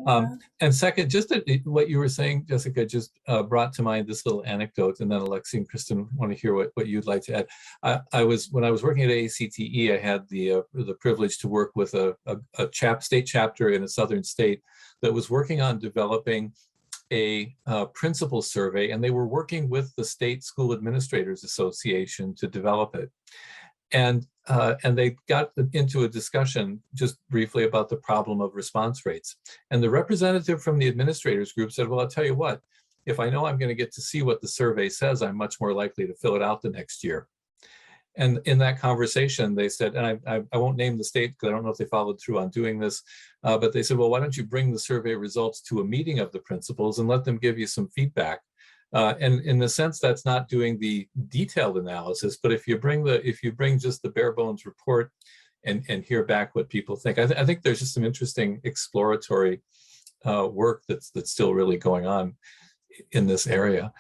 And second, just what you were saying, Jessica, just brought to mind this little anecdote, and then Alexi and Kristen want to hear what you'd like to add. When I was working at AAQEP, I had the privilege to work with a state chapter in a southern state that was working on developing a principal survey, and they were working with the State School Administrators Association to develop it. And they got into a discussion just briefly about the problem of response rates. And the representative from the administrators group said, well, I'll tell you what, if I know I'm going to get to see what the survey says, I'm much more likely to fill it out the next year. And in that conversation, they said, and I won't name the state because I don't know if they followed through on doing this, but they said, well, why don't you bring the survey results to a meeting of the principals and let them give you some feedback. And in the sense, that's not doing the detailed analysis, but if you bring just the bare bones report and hear back what people think, I think there's just some interesting exploratory work that's still really going on in this area.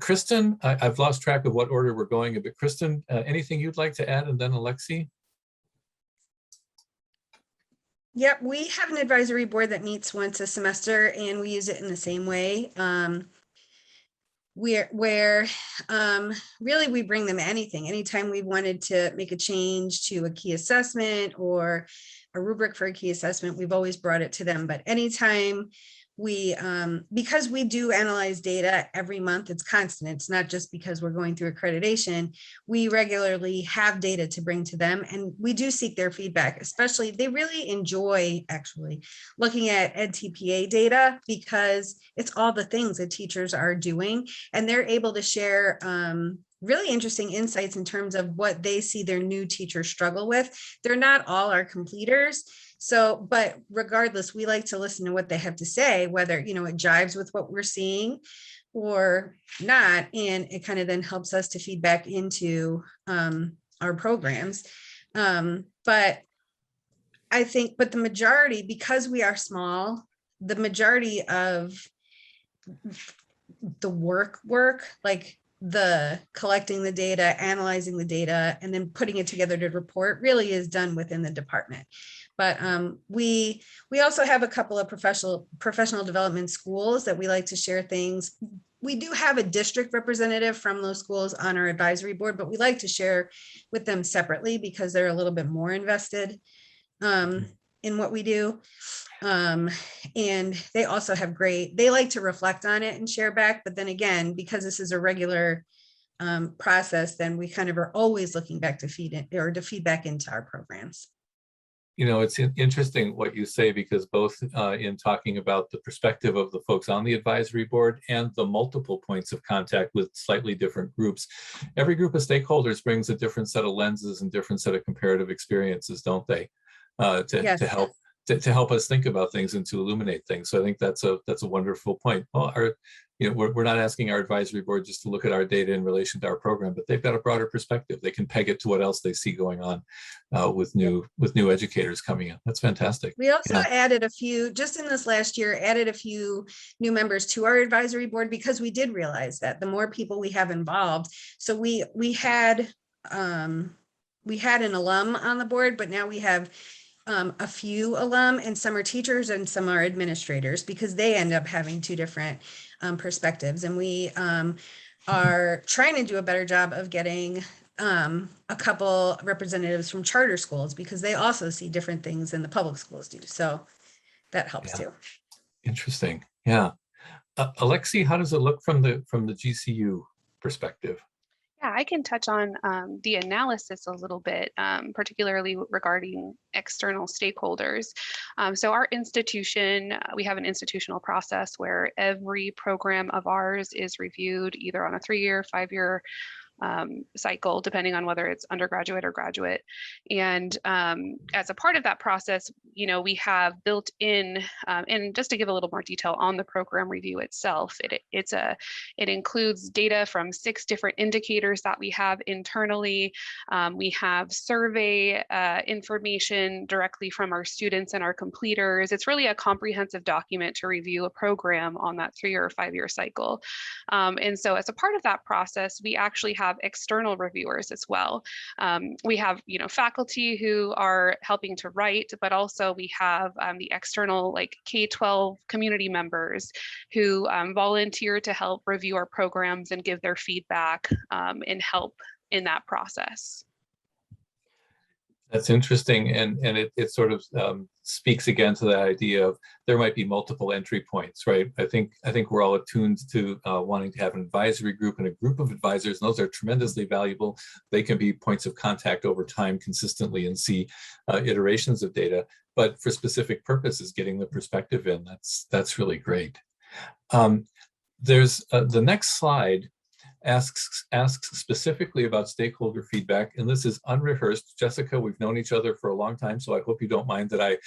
Kristen, I've lost track of what order we're going in, but Kristen, anything you'd like to add, and then Alexi? Yep, we have an advisory board that meets once a semester, and we use it in the same way. Really we bring them anything. Anytime we wanted to make a change to a key assessment or a rubric for a key assessment, we've always brought it to them. But anytime because we do analyze data every month, it's constant. It's not just because we're going through accreditation. We regularly have data to bring to them, and we do seek their feedback. Especially, they really enjoy actually looking at EdTPA data because it's all the things that teachers are doing, and they're able to share really interesting insights in terms of what they see their new teachers struggle with. They're not all our completers. So, but regardless, we like to listen to what they have to say, whether, it jives with what we're seeing or not. And it kind of then helps us to feed back into our programs. But I think, the majority, because we are small, the majority of the work, like the collecting the data, analyzing the data, and then putting it together to report really is done within the department. But we also have a couple of professional development schools that we like to share things. We do have a district representative from those schools on our advisory board, but we like to share with them separately because they're a little bit more invested in what we do. And they also have they like to reflect on it and share back. But then again, because this is a regular process, then we kind of are always looking back to feed back into our programs. It's interesting what you say, because both in talking about the perspective of the folks on the advisory board and the multiple points of contact with slightly different groups, every group of stakeholders brings a different set of lenses and different set of comparative experiences, don't they? Yes. To help us think about things and to illuminate things. So I think that's a wonderful point. Well, we're not asking our advisory board just to look at our data in relation to our program, but they've got a broader perspective. They can peg it to what else they see going on with new educators coming in. That's fantastic. We also added a few, just in this last year, added a few new members to our advisory board because we did realize that the more people we have involved. So we had an alum on the board, but now we have a few alum, and some are teachers and some are administrators, because they end up having two different perspectives. And we are trying to do a better job of getting a couple representatives from charter schools, because they also see different things than the public schools do. So that helps too. Interesting. Yeah. Alexi, how does it look from the GCU perspective? Yeah, I can touch on the analysis a little bit, particularly regarding external stakeholders. So our institution, we have an institutional process where every program of ours is reviewed either on a 3-year, 5-year, cycle, depending on whether it's undergraduate or graduate. And as a part of that process, we have built in, and just to give a little more detail on the program review itself, it includes data from 6 different indicators that we have internally. We have survey information directly from our students and our completers. It's really a comprehensive document to review a program on that 3 or 5 year cycle. And so as a part of that process, we actually have external reviewers as well. We have, faculty who are helping to write, but also we have the external K-12 community members who volunteer to help review our programs and give their feedback and help in that process. That's interesting, and it sort of speaks again to the idea of there might be multiple entry points, right? I think we're all attuned to wanting to have an advisory group and a group of advisors, and those are tremendously valuable. They can be points of contact over time consistently and see iterations of data, but for specific purposes, getting the perspective in, that's really great. There's the next slide asks specifically about stakeholder feedback, and this is unrehearsed. Jessica, we've known each other for a long time, so I hope you don't mind that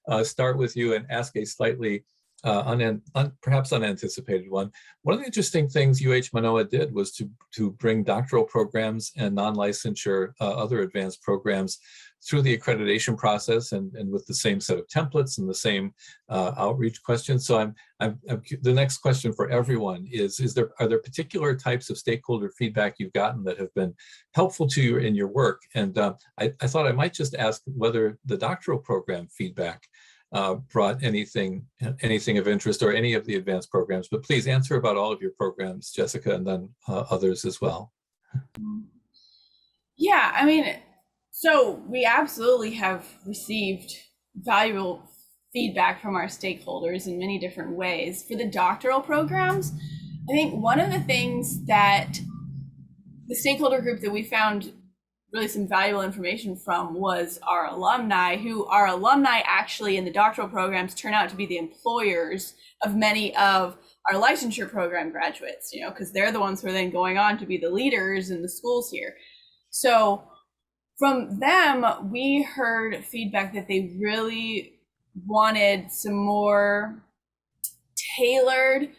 I start with you and ask a slightly perhaps unanticipated one. One of the interesting things UH Manoa did was to bring doctoral programs and non-licensure other advanced programs through the accreditation process and with the same set of templates and the same outreach questions. So the next question for everyone is are there particular types of stakeholder feedback you've gotten that have been helpful to you in your work? And I thought I might just ask whether the doctoral program feedback brought anything of interest, or any of the advanced programs, but please answer about all of your programs, Jessica, and then others as well. Yeah, I mean, so we absolutely have received valuable feedback from our stakeholders in many different ways. For the doctoral programs, I think one of the things that the stakeholder group that we found really some valuable information from was our alumni, who our alumni actually in the doctoral programs turn out to be the employers of many of our licensure program graduates, because they're the ones who are then going on to be the leaders in the schools here. So from them, we heard feedback that they really wanted some more tailored,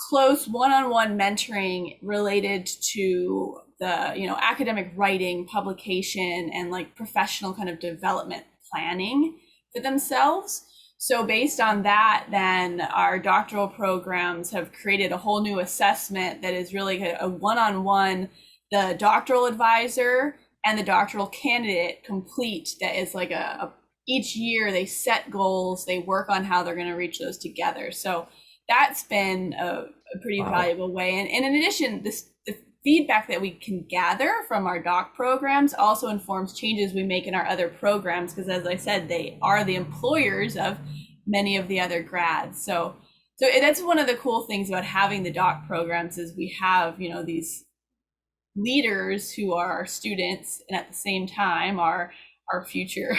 close one-on-one mentoring related to the academic writing, publication, and professional kind of development planning for themselves. So based on that, then our doctoral programs have created a whole new assessment that is really a one-on-one, the doctoral advisor and the doctoral candidate complete, that is each year they set goals, they work on how they're going to reach those together. So that's been a pretty valuable way. And in addition, the feedback that we can gather from our doc programs also informs changes we make in our other programs, because as I said, they are the employers of many of the other grads. So that's one of the cool things about having the doc programs, is we have, these leaders who are our students and at the same time are our future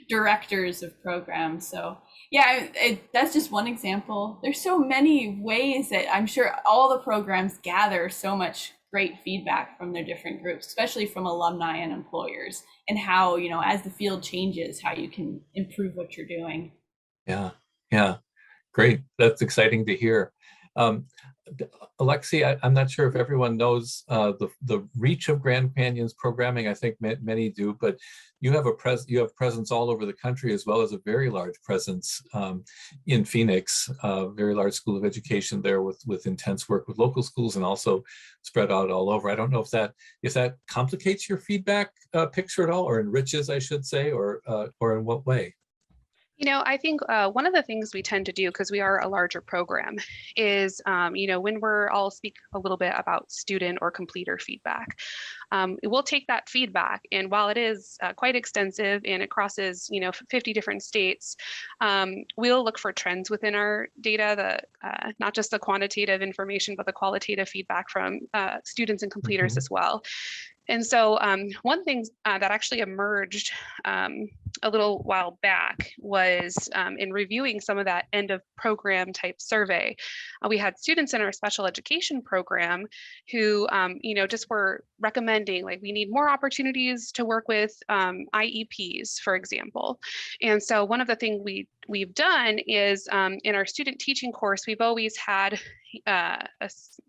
directors of programs. So yeah, that's just one example. There's so many ways that I'm sure all the programs gather so much great feedback from their different groups, especially from alumni and employers, and how, as the field changes, how you can improve what you're doing. Yeah, great. That's exciting to hear. Alexi, I'm not sure if everyone knows the reach of Grand Canyon's programming. I think many do, but you have presence all over the country, as well as a very large presence in Phoenix, very large school of education there with intense work with local schools, and also spread out all over. I don't know if that complicates your feedback picture at all, or enriches, I should say, or in what way? I think one of the things we tend to do, because we are a larger program, is, when I'll speak a little bit about student or completer feedback. We'll take that feedback, and while it is quite extensive and it crosses, 50 different states, we'll look for trends within our data, not just the quantitative information, but the qualitative feedback from students and completers as well. And so one thing that actually emerged a little while back was in reviewing some of that end of program type survey, we had students in our special education program who, just were recommending, like, we need more opportunities to work with IEPs, for example. And so one of the things we've done is in our student teaching course, we've always had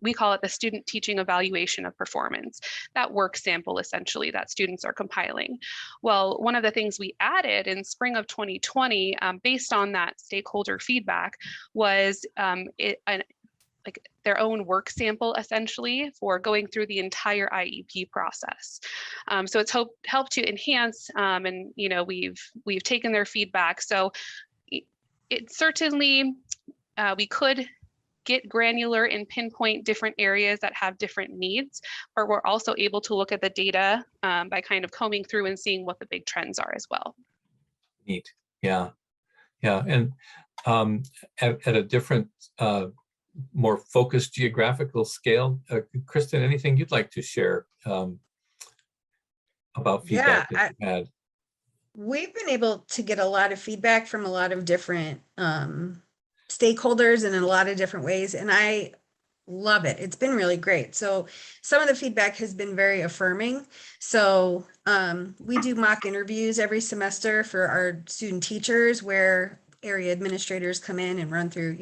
we call it the student teaching evaluation of performance, that work sample essentially that students are compiling. Well, one of the things we added in spring of 2020, based on that stakeholder feedback, was like their own work sample essentially for going through the entire IEP process. So it's helped to enhance, and we've taken their feedback. So it certainly, we could get granular and pinpoint different areas that have different needs, but we're also able to look at the data by kind of combing through and seeing what the big trends are as well. Neat. Yeah. And at a different, more focused geographical scale, Kristen, anything you'd like to share about feedback that you've had? We've been able to get a lot of feedback from a lot of different stakeholders and in a lot of different ways, and I love it. It's been really great. So some of the feedback has been very affirming. So we do mock interviews every semester for our student teachers where area administrators come in and run through,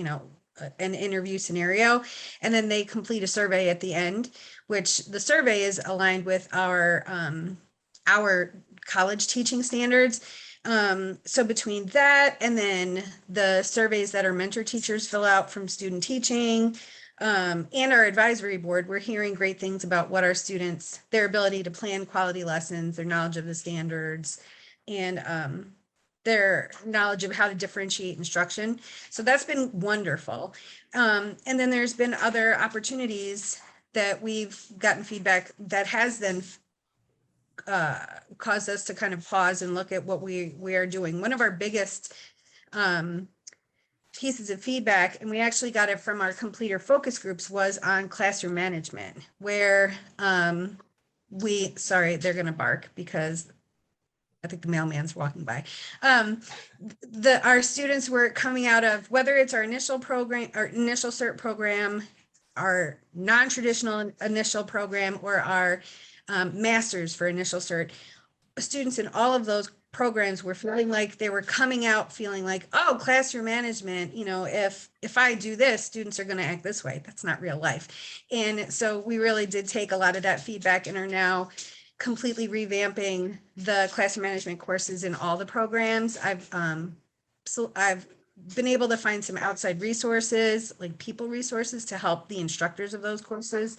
an interview scenario, and then they complete a survey at the end, which the survey is aligned with our college teaching standards. So between that and then the surveys that our mentor teachers fill out from student teaching and our advisory board, we're hearing great things about what our students, their ability to plan quality lessons, their knowledge of the standards, and their knowledge of how to differentiate instruction. So that's been wonderful. And then there's been other opportunities that we've gotten feedback that has then caused us to kind of pause and look at what we are doing. One of our biggest pieces of feedback, and we actually got it from our completer focus groups, was on classroom management, where sorry, they're going to bark because I think the mailman's walking by. Our students were coming out of, whether it's our initial program, our initial CERT program, our non-traditional initial program, or our masters for initial CERT, students in all of those programs were feeling like they were coming out feeling like, oh, classroom management, if I do this, students are going to act this way. That's not real life. And so we really did take a lot of that feedback and are now completely revamping the classroom management courses in all the programs. I've been able to find some outside resources, like people resources, to help the instructors of those courses.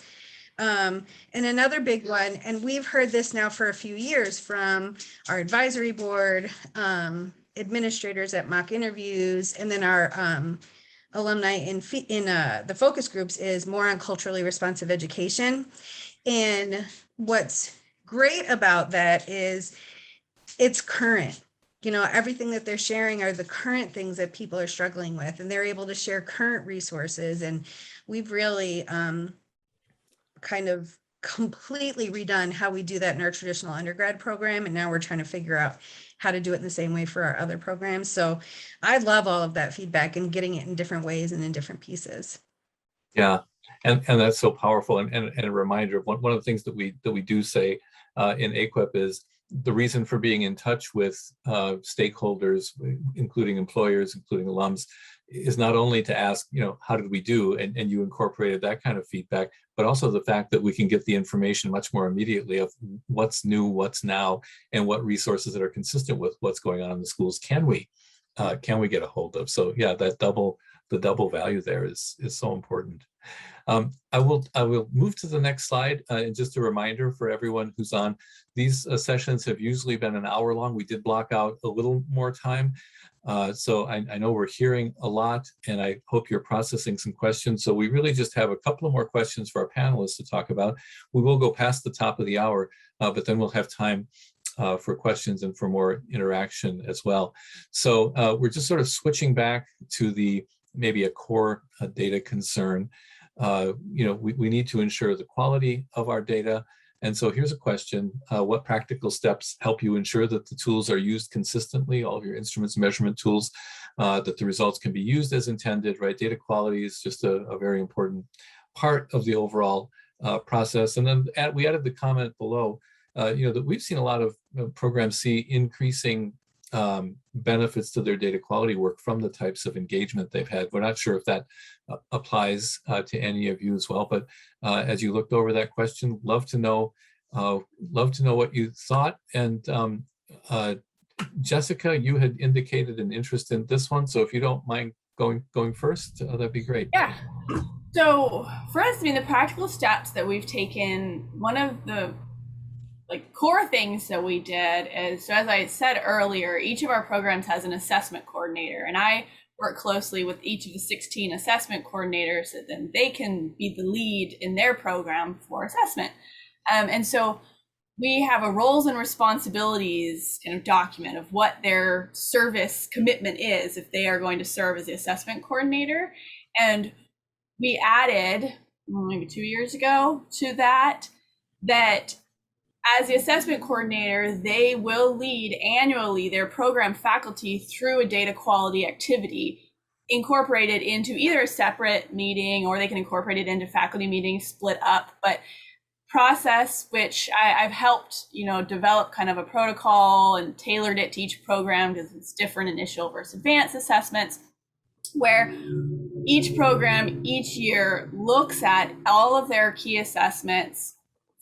And another big one, and we've heard this now for a few years from our advisory board, administrators at mock interviews, and then our alumni in the focus groups, is more on culturally responsive education. And what's great about that is it's current. Everything that they're sharing are the current things that people are struggling with, and they're able to share current resources. And we've really kind of completely redone how we do that in our traditional undergrad program. And now we're trying to figure out how to do it in the same way for our other programs. So I love all of that feedback and getting it in different ways and in different pieces. Yeah. And that's so powerful. And a reminder of one of the things that we do say in AAQEP is the reason for being in touch with stakeholders, including employers, including alums, is not only to ask, how did we do? And you incorporated that kind of feedback, but also the fact that we can get the information much more immediately of what's new, what's now, and what resources that are consistent with what's going on in the schools can we get a hold of. So yeah, the double value there is so important. I will move to the next slide. And just a reminder for everyone who's on, these sessions have usually been an hour long. We did block out a little more time. So I know we're hearing a lot, and I hope you're processing some questions. So we really just have a couple of more questions for our panelists to talk about. We will go past the top of the hour, but then we'll have time for questions and for more interaction as well. So we're just sort of switching back to maybe a core data concern. We need to ensure the quality of our data, And so here's a question: what practical steps help you ensure that the tools are used consistently, all of your instruments, measurement tools, that the results can be used as intended, right? Data quality is just a very important part of the overall process. And then we added the comment below, that we've seen a lot of programs see increasing benefits to their data quality work from the types of engagement they've had. We're not sure if that applies to any of you as well, but as you looked over that question, love to know what you thought. And Jessica, you had indicated an interest in this one, so if you don't mind going first, that'd be great. Yeah. So for us, the practical steps that we've taken, one of the core things that we did is, so as I said earlier, each of our programs has an assessment coordinator, and I work closely with each of the 16 assessment coordinators so then they can be the lead in their program for assessment. And so we have a roles and responsibilities kind of document of what their service commitment is if they are going to serve as the assessment coordinator. And we added maybe 2 years ago to that as the assessment coordinator, they will lead annually their program faculty through a data quality activity incorporated into either a separate meeting, or they can incorporate it into faculty meetings split up, but process which I've helped develop kind of a protocol and tailored it to each program because it's different initial versus advanced assessments, where each program each year looks at all of their key assessments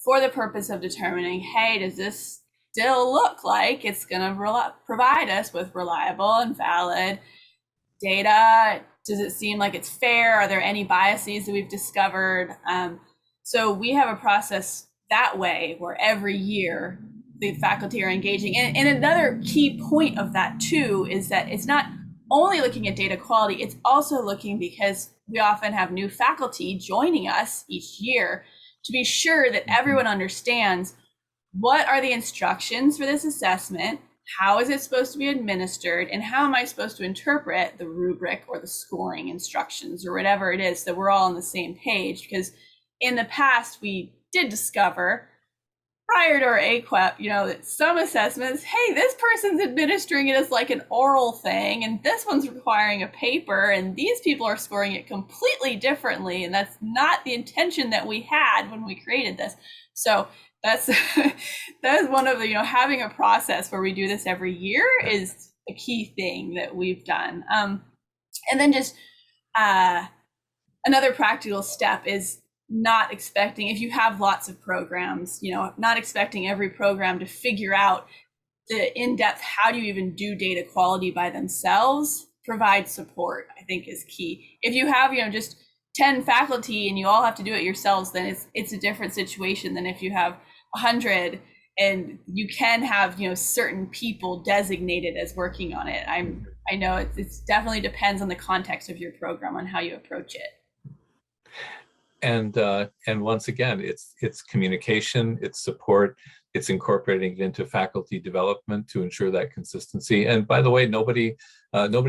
for the purpose of determining, hey, does this still look like it's going to provide us with reliable and valid data? Does it seem like it's fair? Are there any biases that we've discovered? So we have a process that way where every year the faculty are engaging. And another key point of that too is that it's not only looking at data quality, it's also looking, because we often have new faculty joining us each year, to be sure that everyone understands what are the instructions for this assessment, how is it supposed to be administered, and how am I supposed to interpret the rubric or the scoring instructions or whatever it is, that we're all on the same page. Because in the past, we did discover prior to our AAQEP, that some assessments, hey, this person's administering it as like an oral thing, and this one's requiring a paper, and these people are scoring it completely differently, and that's not the intention that we had when we created this. So that's one of the, having a process where we do this every year is a key thing that we've done. And then just another practical step is not expecting, if you have lots of programs, not expecting every program to figure out the in-depth, how do you even do data quality by themselves. Provide support, I think, is key. If you have, just 10 faculty and you all have to do it yourselves, then it's a different situation than if you have 100 and you can have, certain people designated as working on it. I know it's definitely depends on the context of your program on how you approach it. And once again, it's communication, it's support, it's incorporating it into faculty development to ensure that consistency. And by the way, nobody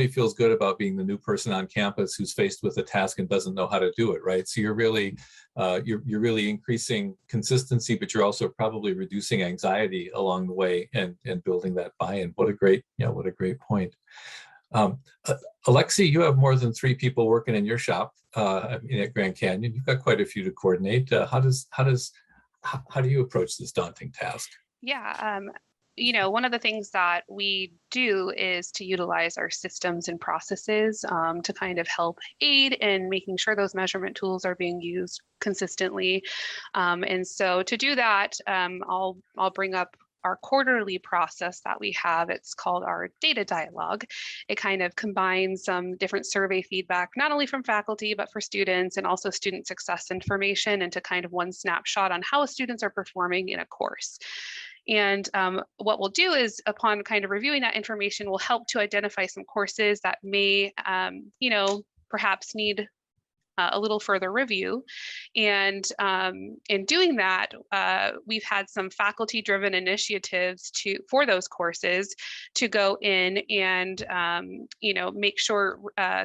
feels good about being the new person on campus who's faced with a task and doesn't know how to do it, right? So you're really increasing consistency, but you're also probably reducing anxiety along the way and building that buy-in. What a great point. Alexi, you have more than 3 people working in your shop at Grand Canyon. You've got quite a few to coordinate. How do you approach this daunting task? Yeah, one of the things that we do is to utilize our systems and processes to kind of help aid in making sure those measurement tools are being used consistently. And so to do that, I'll bring up our quarterly process that we have. It's called our data dialogue. It kind of combines some different survey feedback, not only from faculty, but for students, and also student success information into kind of one snapshot on how students are performing in a course. And what we'll do is, upon kind of reviewing that information, we'll help to identify some courses that may, perhaps need a little further review. And in doing that, we've had some faculty-driven initiatives for those courses to go in and make sure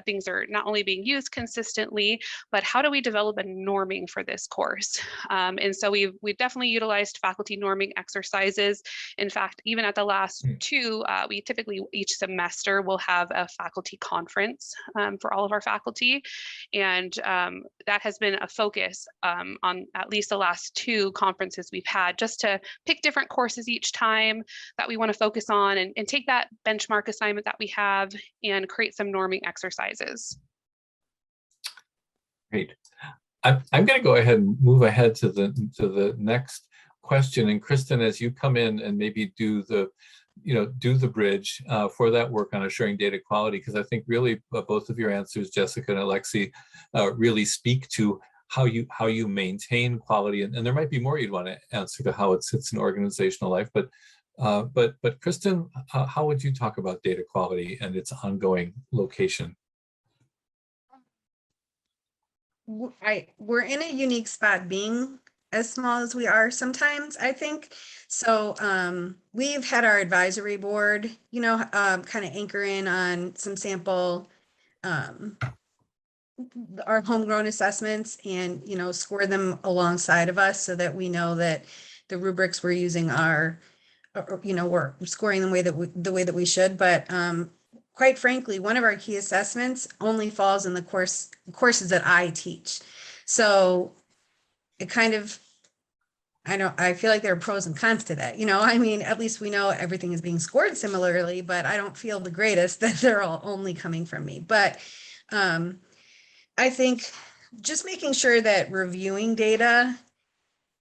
things are not only being used consistently, but how do we develop a norming for this course? And so we've definitely utilized faculty norming exercises. In fact, even at the last two, we typically each semester will have a faculty conference for all of our faculty. And that has been a focus on at least the last two conferences we've had, just to pick different courses each time that we want to focus on and take that benchmark assignment that we have and create some norming exercises. Great. I'm going to go ahead and move ahead to the next question. And Kristen, as you come in and maybe do the bridge for that work on assuring data quality, because I think really both of your answers, Jessica and Alexi, really speak to how you maintain quality. And there might be more you'd want to answer to how it sits in organizational life. But Kristen, how would you talk about data quality and its ongoing location? We're in a unique spot being as small as we are sometimes, I think. So we've had our advisory board, kind of anchor in on some sample, our homegrown assessments and, score them alongside of us so that we know that the rubrics we're using are, we're scoring the way that we should. But quite frankly, one of our key assessments only falls in the courses that I teach. So it kind of, I feel like there are pros and cons to that. At least we know everything is being scored similarly, but I don't feel the greatest that they're all only coming from me. But I think just making sure that reviewing data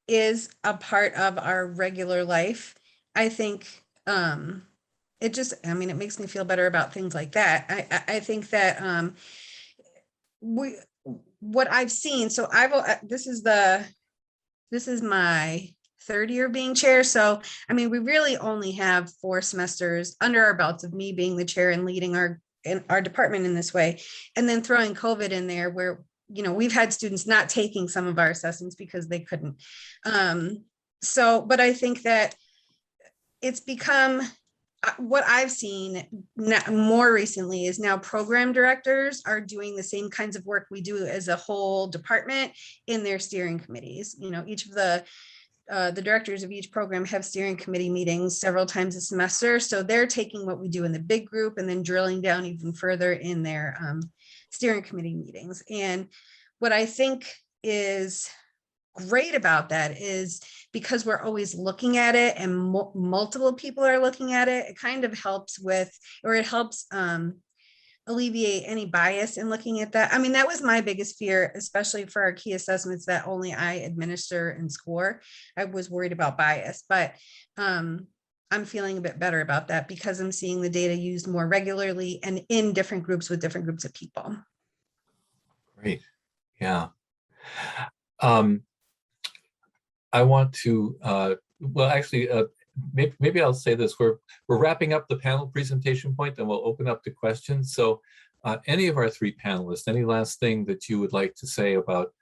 is a part of our regular life. I think it makes me feel better about things like that. I think that what I've seen, so this is my third year being chair. So, we really only have 4 semesters under our belts of me being the chair and leading our department in this way. And then throwing COVID in there where, we've had students not taking some of our assessments because they couldn't. But I think that it's become, what I've seen more recently is now program directors are doing the same kinds of work we do as a whole department in their steering committees. Each of the directors of each program have steering committee meetings several times a semester. So they're taking what we do in the big group and then drilling down even further in their steering committee meetings. And what I think is great about that is because we're always looking at it and multiple people are looking at it, it kind of helps alleviate any bias in looking at that. That was my biggest fear, especially for our key assessments that only I administer and score. I was worried about bias, but I'm feeling a bit better about that because I'm seeing the data used more regularly and in different groups with different groups of people. Great. Yeah. I want to, maybe I'll say this. We're wrapping up the panel presentation point and we'll open up to questions. So any of our 3 panelists, any last thing that you would like to say about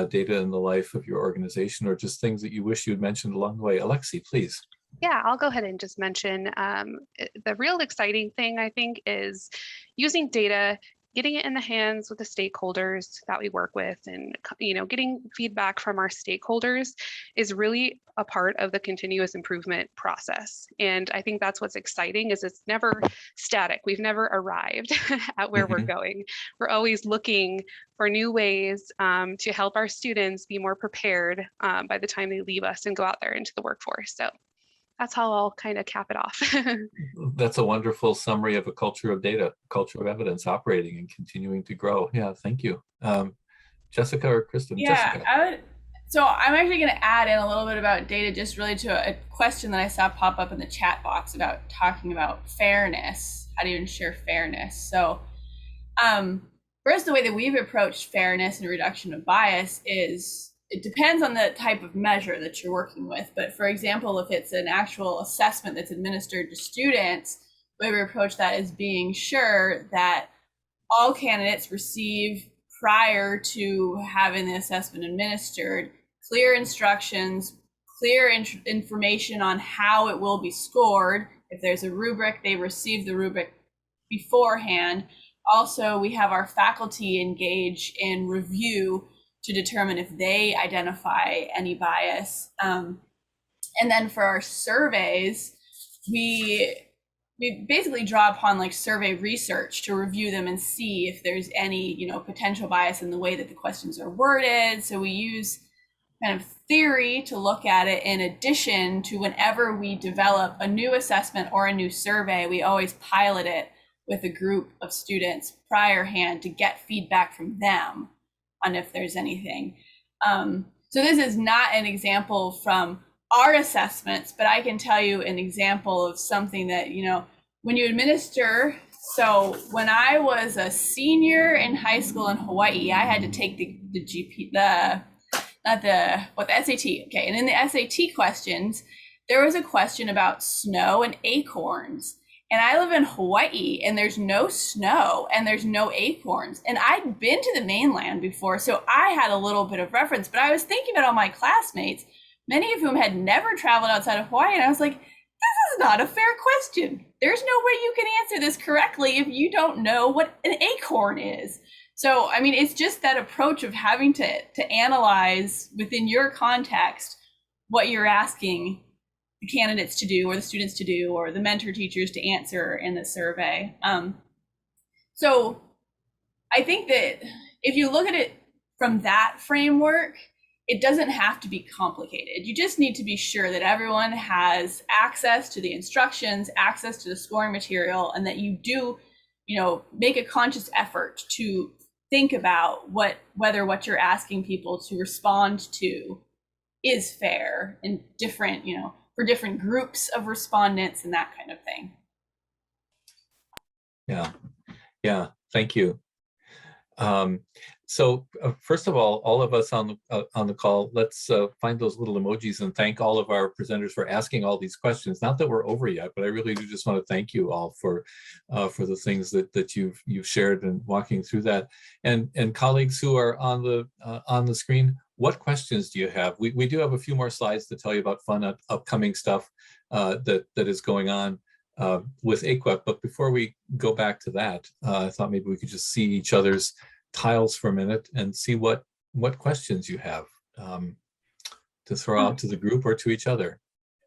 data in the life of your organization or just things that you wish you had mentioned along the way? Alexi, please. Yeah, I'll go ahead and just mention the real exciting thing, I think, is using data, getting it in the hands with the stakeholders that we work with, and getting feedback from our stakeholders is really a part of the continuous improvement process. And I think that's what's exciting, is it's never static. We've never arrived at where we're going. We're always looking for new ways to help our students be more prepared by the time they leave us and go out there into the workforce. So that's how I'll kind of cap it off. That's a wonderful summary of a culture of data, culture of evidence operating and continuing to grow. Yeah, thank you. Jessica or Kristen? Yeah, Jessica. So I'm actually going to add in a little bit about data, just really to a question that I saw pop up in the chat box about talking about fairness. How do you ensure fairness? So first, the way that we've approached fairness and reduction of bias is, it depends on the type of measure that you're working with. But for example, if it's an actual assessment that's administered to students, the way we approach that is being sure that all candidates receive prior to having the assessment administered, clear instructions, clear information on how it will be scored. If there's a rubric, they receive the rubric beforehand. Also, we have our faculty engage in review to determine if they identify any bias. And then for our surveys, we basically draw upon like survey research to review them and see if there's any, you know, potential bias in the way that the questions are worded. So we use kind of theory to look at it in addition to whenever we develop a new assessment or a new survey, we always pilot it with a group of students priorhand to get feedback from them on if there's anything. So this is not an example from our assessments, but I can tell you an example of something that, you know, when you administer. So when I was a senior in high school in Hawaii, I had to take the SAT. Okay, and in the SAT questions, there was a question about snow and acorns. And I live in Hawaii and there's no snow and there's no acorns. And I'd been to the mainland before, so I had a little bit of reference, but I was thinking about all my classmates, many of whom had never traveled outside of Hawaii. And I was like, this is not a fair question. There's no way you can answer this correctly if you don't know what an acorn is. So, I mean, it's just that approach of having to analyze within your context what you're asking the candidates to do or the students to do or the mentor teachers to answer in the survey. So I think that if you look at it from that framework, it doesn't have to be complicated. You just need to be sure that everyone has access to the instructions, access to the scoring material, and that you do, you know, make a conscious effort to think about whether what you're asking people to respond to is fair and different, you know, for different groups of respondents and that kind of thing. Yeah, thank you. So first of all of us on the call, let's find those little emojis and thank all of our presenters for asking all these questions. Not that we're over yet, but I really do just want to thank you all for the things that you've shared and walking through that. And colleagues who are on the screen, what questions do you have? We do have a few more slides to tell you about fun upcoming stuff that is going on with AAQEP. But before we go back to that, I thought maybe we could just see each other's tiles for a minute and see what questions you have to throw out to the group or to each other.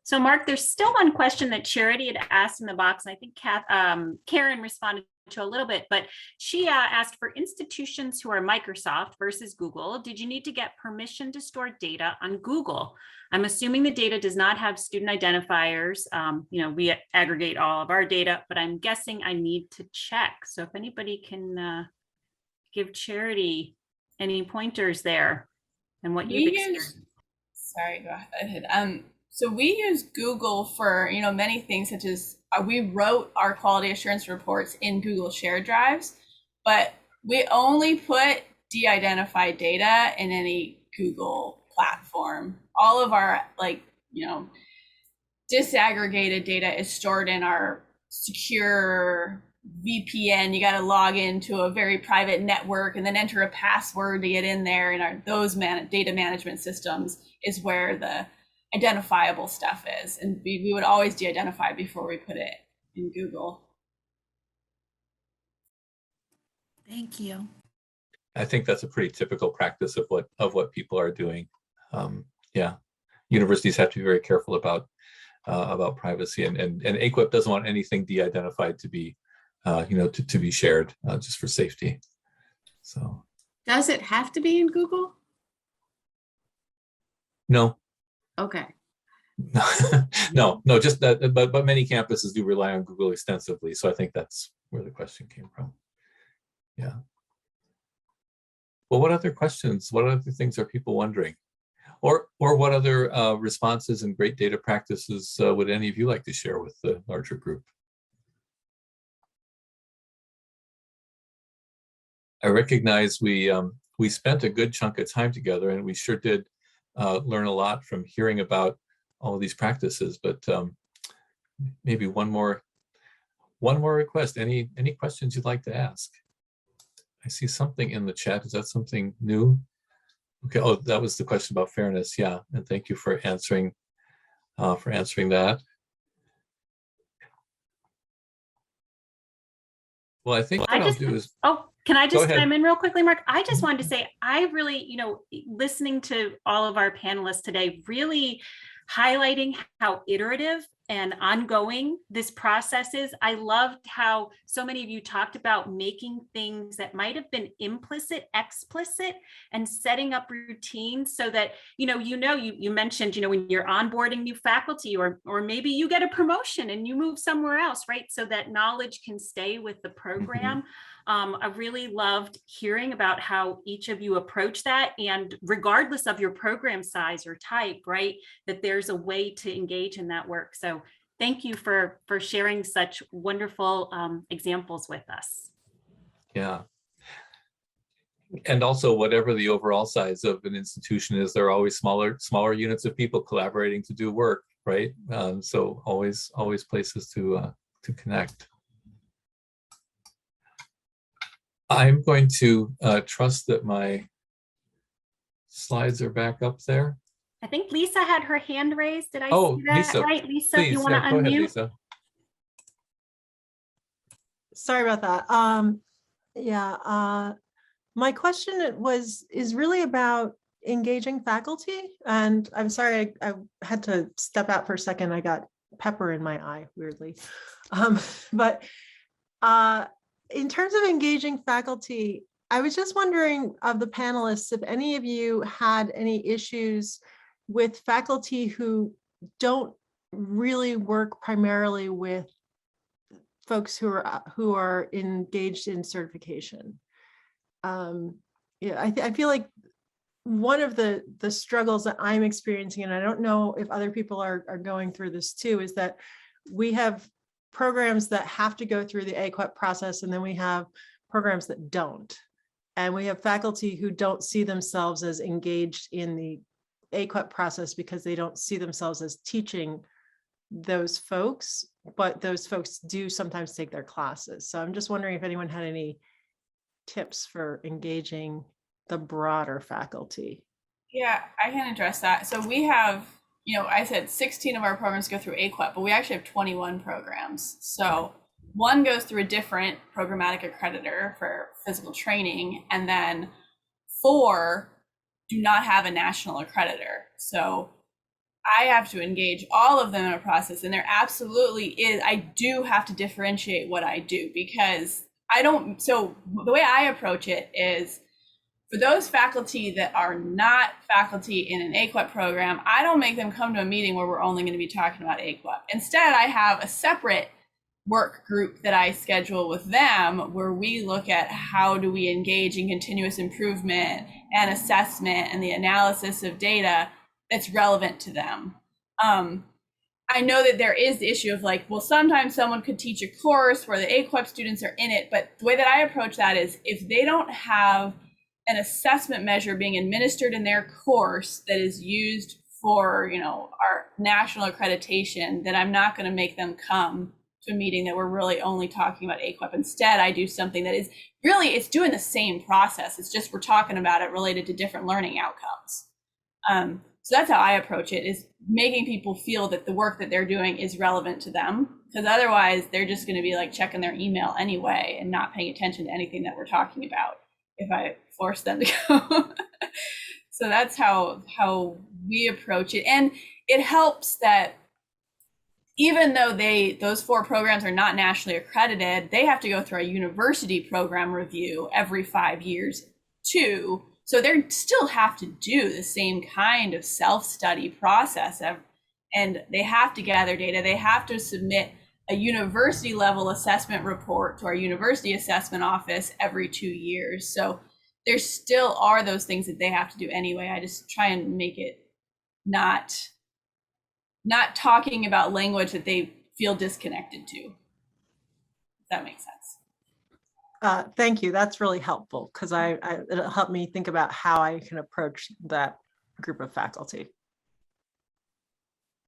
So Mark, there's still one question that Charity had asked in the box, and I think Karen responded to a little bit, but she asked, for institutions who are Microsoft versus Google, did you need to get permission to store data on Google? I'm assuming the data does not have student identifiers. You know, we aggregate all of our data, but I'm guessing I need to check. So if anybody can give Charity any pointers there and what you've experienced. Sorry, go ahead. So we use Google for, you know, many things, such as we wrote our quality assurance reports in Google shared drives, but we only put de-identified data in any Google platform. All of our, like, you know, disaggregated data is stored in our secure VPN. You got to log into a very private network and then enter a password to get in there. And those data management systems is where the identifiable stuff is. And we would always de-identify before we put it in Google. Thank you. I think that's a pretty typical practice of what people are doing. Yeah, universities have to be very careful about privacy, and AAQEP doesn't want anything de-identified to be you know, to be shared just for safety. So does it have to be in Google? No. Okay. no, just that, but many campuses do rely on Google extensively. So I think that's where the question came from. Yeah. Well, what other questions, what other things are people wondering? Or what other responses and great data practices would any of you like to share with the larger group? I recognize we spent a good chunk of time together, and we sure did learn a lot from hearing about all of these practices. But maybe one more request. Any questions you'd like to ask? I see something in the chat. Is that something new? Okay. Oh, that was the question about fairness. Yeah, and thank you for answering that. Well, I think what I'll do is. Oh, can I just Go ahead. chime in real quickly, Mark? I just wanted to say, I really, listening to all of our panelists today, really highlighting how iterative and ongoing this process is. I loved how so many of you talked about making things that might have been implicit, explicit, and setting up routines so that, you mentioned, when you're onboarding new faculty, or maybe you get a promotion and you move somewhere else, right? So that knowledge can stay with the program. I really loved hearing about how each of you approach that, and regardless of your program size or type, right, that there's a way to engage in that work. So thank you for sharing such wonderful examples with us. Yeah. And also, whatever the overall size of an institution is, there are always smaller units of people collaborating to do work, right? So always places to connect. I'm going to trust that my slides are back up there. I think Lisa had her hand raised. Did I Oh, see that Lisa, right? Lisa, please, you want to go ahead, unmute? Lisa. Sorry about that. My question is really about engaging faculty. And I'm sorry, I had to step out for a second. I got pepper in my eye, weirdly. But in terms of engaging faculty, I was just wondering of the panelists, if any of you had any issues with faculty who don't really work primarily with folks who are engaged in certification. I feel like one of the struggles that I'm experiencing, and I don't know if other people are going through this too, is that we have programs that have to go through the AAQEP process, and then we have programs that don't. And we have faculty who don't see themselves as engaged in the AAQEP process because they don't see themselves as teaching those folks, but those folks do sometimes take their classes. So I'm just wondering if anyone had any tips for engaging the broader faculty. Yeah, I can address that. So we have, I said 16 of our programs go through AAQEP, but we actually have 21 programs. So one goes through a different programmatic accreditor for physical training, and then 4 do not have a national accreditor. So I have to engage all of them in a process, and there absolutely is. I do have to differentiate what I do, because so the way I approach it is, for those faculty that are not faculty in an AAQEP program, I don't make them come to a meeting where we're only going to be talking about AAQEP. Instead, I have a separate work group that I schedule with them, where we look at how do we engage in continuous improvement and assessment and the analysis of data that's relevant to them. I know that there is the issue of well, sometimes someone could teach a course where the AAQEP students are in it, but the way that I approach that is, if they don't have an assessment measure being administered in their course that is used for, our national accreditation, then I'm not going to make them come to a meeting that we're really only talking about AAQEP. Instead, I do something that is really, it's doing the same process. It's just we're talking about it related to different learning outcomes. So that's how I approach it, is making people feel that the work that they're doing is relevant to them, because otherwise they're just going to be checking their email anyway and not paying attention to anything that we're talking about if I force them to go. So that's how we approach it. And it helps that even though those 4 programs are not nationally accredited, they have to go through a university program review every 5 years too. So they still have to do the same kind of self-study process, and they have to gather data. They have to submit a university level assessment report to our university assessment office every 2 years. So there still are those things that they have to do anyway. I just try and make it not talking about language that they feel disconnected to. If that makes sense. Thank you. That's really helpful, because it'll help me think about how I can approach that group of faculty.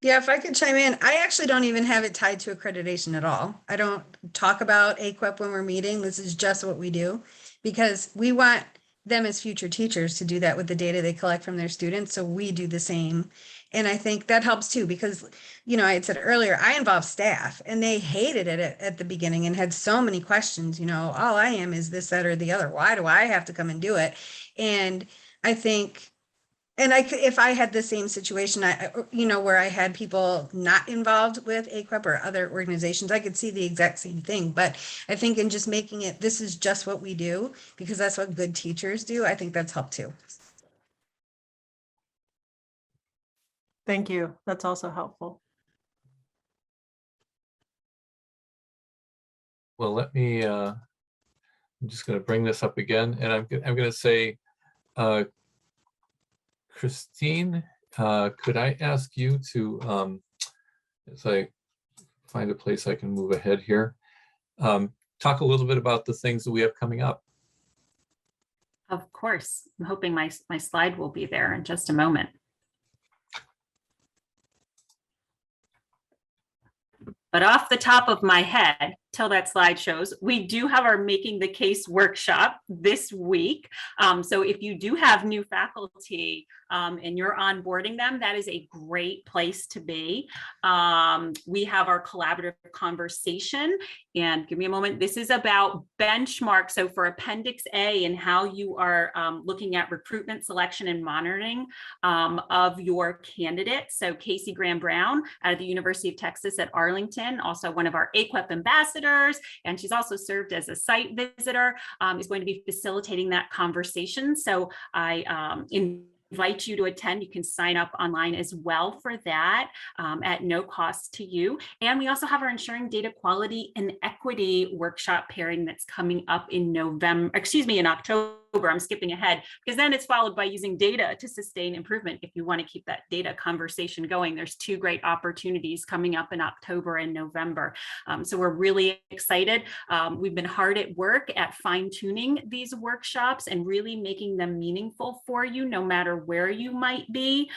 Yeah, if I could chime in, I actually don't even have it tied to accreditation at all. I don't talk about AAQEP when we're meeting. This is just what we do because we want them as future teachers to do that with the data they collect from their students. So we do the same. And I think that helps too, because, I had said earlier, I involve staff and they hated it at the beginning and had so many questions, all I am is this, that, or the other. Why do I have to come and do it? And I think and I could, if I had the same situation, where I had people not involved with AAQEP or other organizations, I could see the exact same thing. But I think in just making it, this is just what we do, because that's what good teachers do. I think that's helped too. Thank you. That's also helpful. Well, let me, I'm just going to bring this up again, and I'm going to say, Christine, could I ask you to, as I find a place I can move ahead here, talk a little bit about the things that we have coming up. Of course. I'm hoping my slide will be there in just a moment. But off the top of my head, till that slide shows, we do have our Making the Case workshop this week. So if you do have new faculty and you're onboarding them, that is a great place to be. We have our collaborative conversation, and give me a moment. This is about benchmarks. So for Appendix A and how you are looking at recruitment, selection, and monitoring of your candidates. So Casey Graham-Brown out of the University of Texas at Arlington, also one of our AAQEP ambassadors, and she's also served as a site visitor, is going to be facilitating that conversation. So I invite you to attend. You can sign up online as well for that at no cost to you. And we also have our Ensuring Data Quality and Equity workshop pairing that's coming up in in October. I'm skipping ahead because then it's followed by using data to sustain improvement. If you want to keep that data conversation going, there's two great opportunities coming up in October and November. So we're really excited. We've been hard at work at fine-tuning these workshops and really making them meaningful for you, no matter where you might be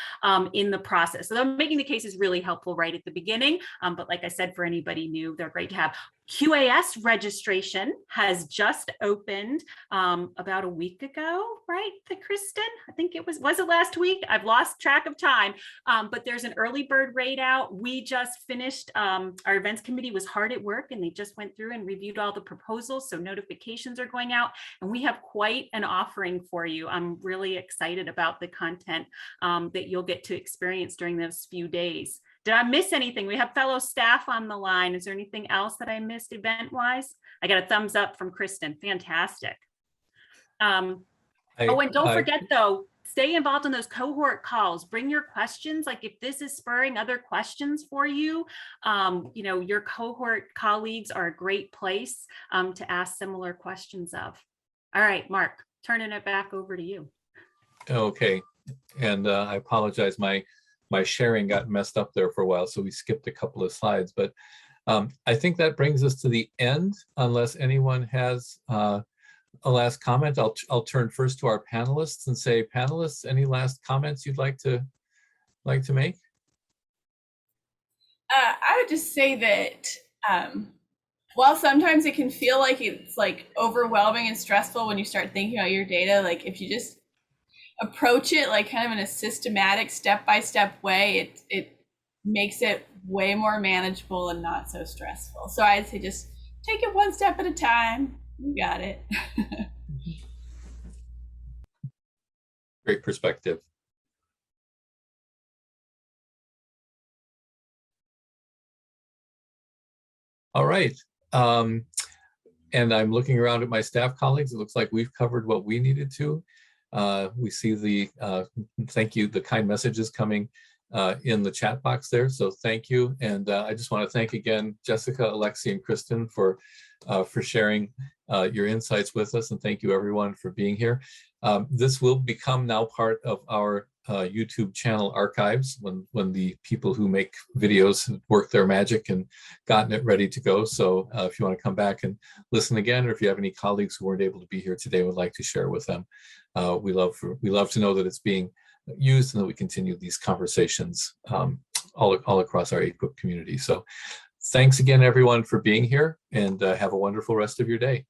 in the process. So Making the Case is really helpful right at the beginning. But like I said, for anybody new, they're great to have. QAS registration has just opened about a week ago, right, Kristen? I think was it last week? I've lost track of time, but there's an early bird rate out. We just finished, our events committee was hard at work and they just went through and reviewed all the proposals. So notifications are going out and we have quite an offering for you. I'm really excited about the content that you'll get to experience during those few days. Did I miss anything? We have fellow staff on the line. Is there anything else that I missed event-wise? I got a thumbs up from Kristen. Fantastic. And don't forget though, stay involved in those cohort calls. Bring your questions. Like if this is spurring other questions for you, your cohort colleagues are a great place to ask similar questions of. All right, Mark, turning it back over to you. Okay, and I apologize. My sharing got messed up there for a while, so we skipped a couple of slides, but I think that brings us to the end, unless anyone has a last comment. I'll turn first to our panelists and say, panelists, any last comments you'd like to make? I would just say that while sometimes it can feel like it's like overwhelming and stressful when you start thinking about your data, like if you just approach it like kind of in a systematic step-by-step way, it makes it way more manageable and not so stressful. So I'd say just take it one step at a time. You got it. Great perspective. All right. And I'm looking around at my staff colleagues. It looks like we've covered what we needed to. We see the thank you, the kind messages coming in the chat box there. So thank you. And I just want to thank again, Jessica, Alexi, and Kristen for sharing your insights with us. And thank you everyone for being here. This will become now part of our YouTube channel archives when the people who make videos have worked their magic and gotten it ready to go. So if you want to come back and listen again, or if you have any colleagues who weren't able to be here today would like to share with them, we love to know that it's being used and that we continue these conversations all across our AAQEP community. So thanks again, everyone, for being here, and have a wonderful rest of your day.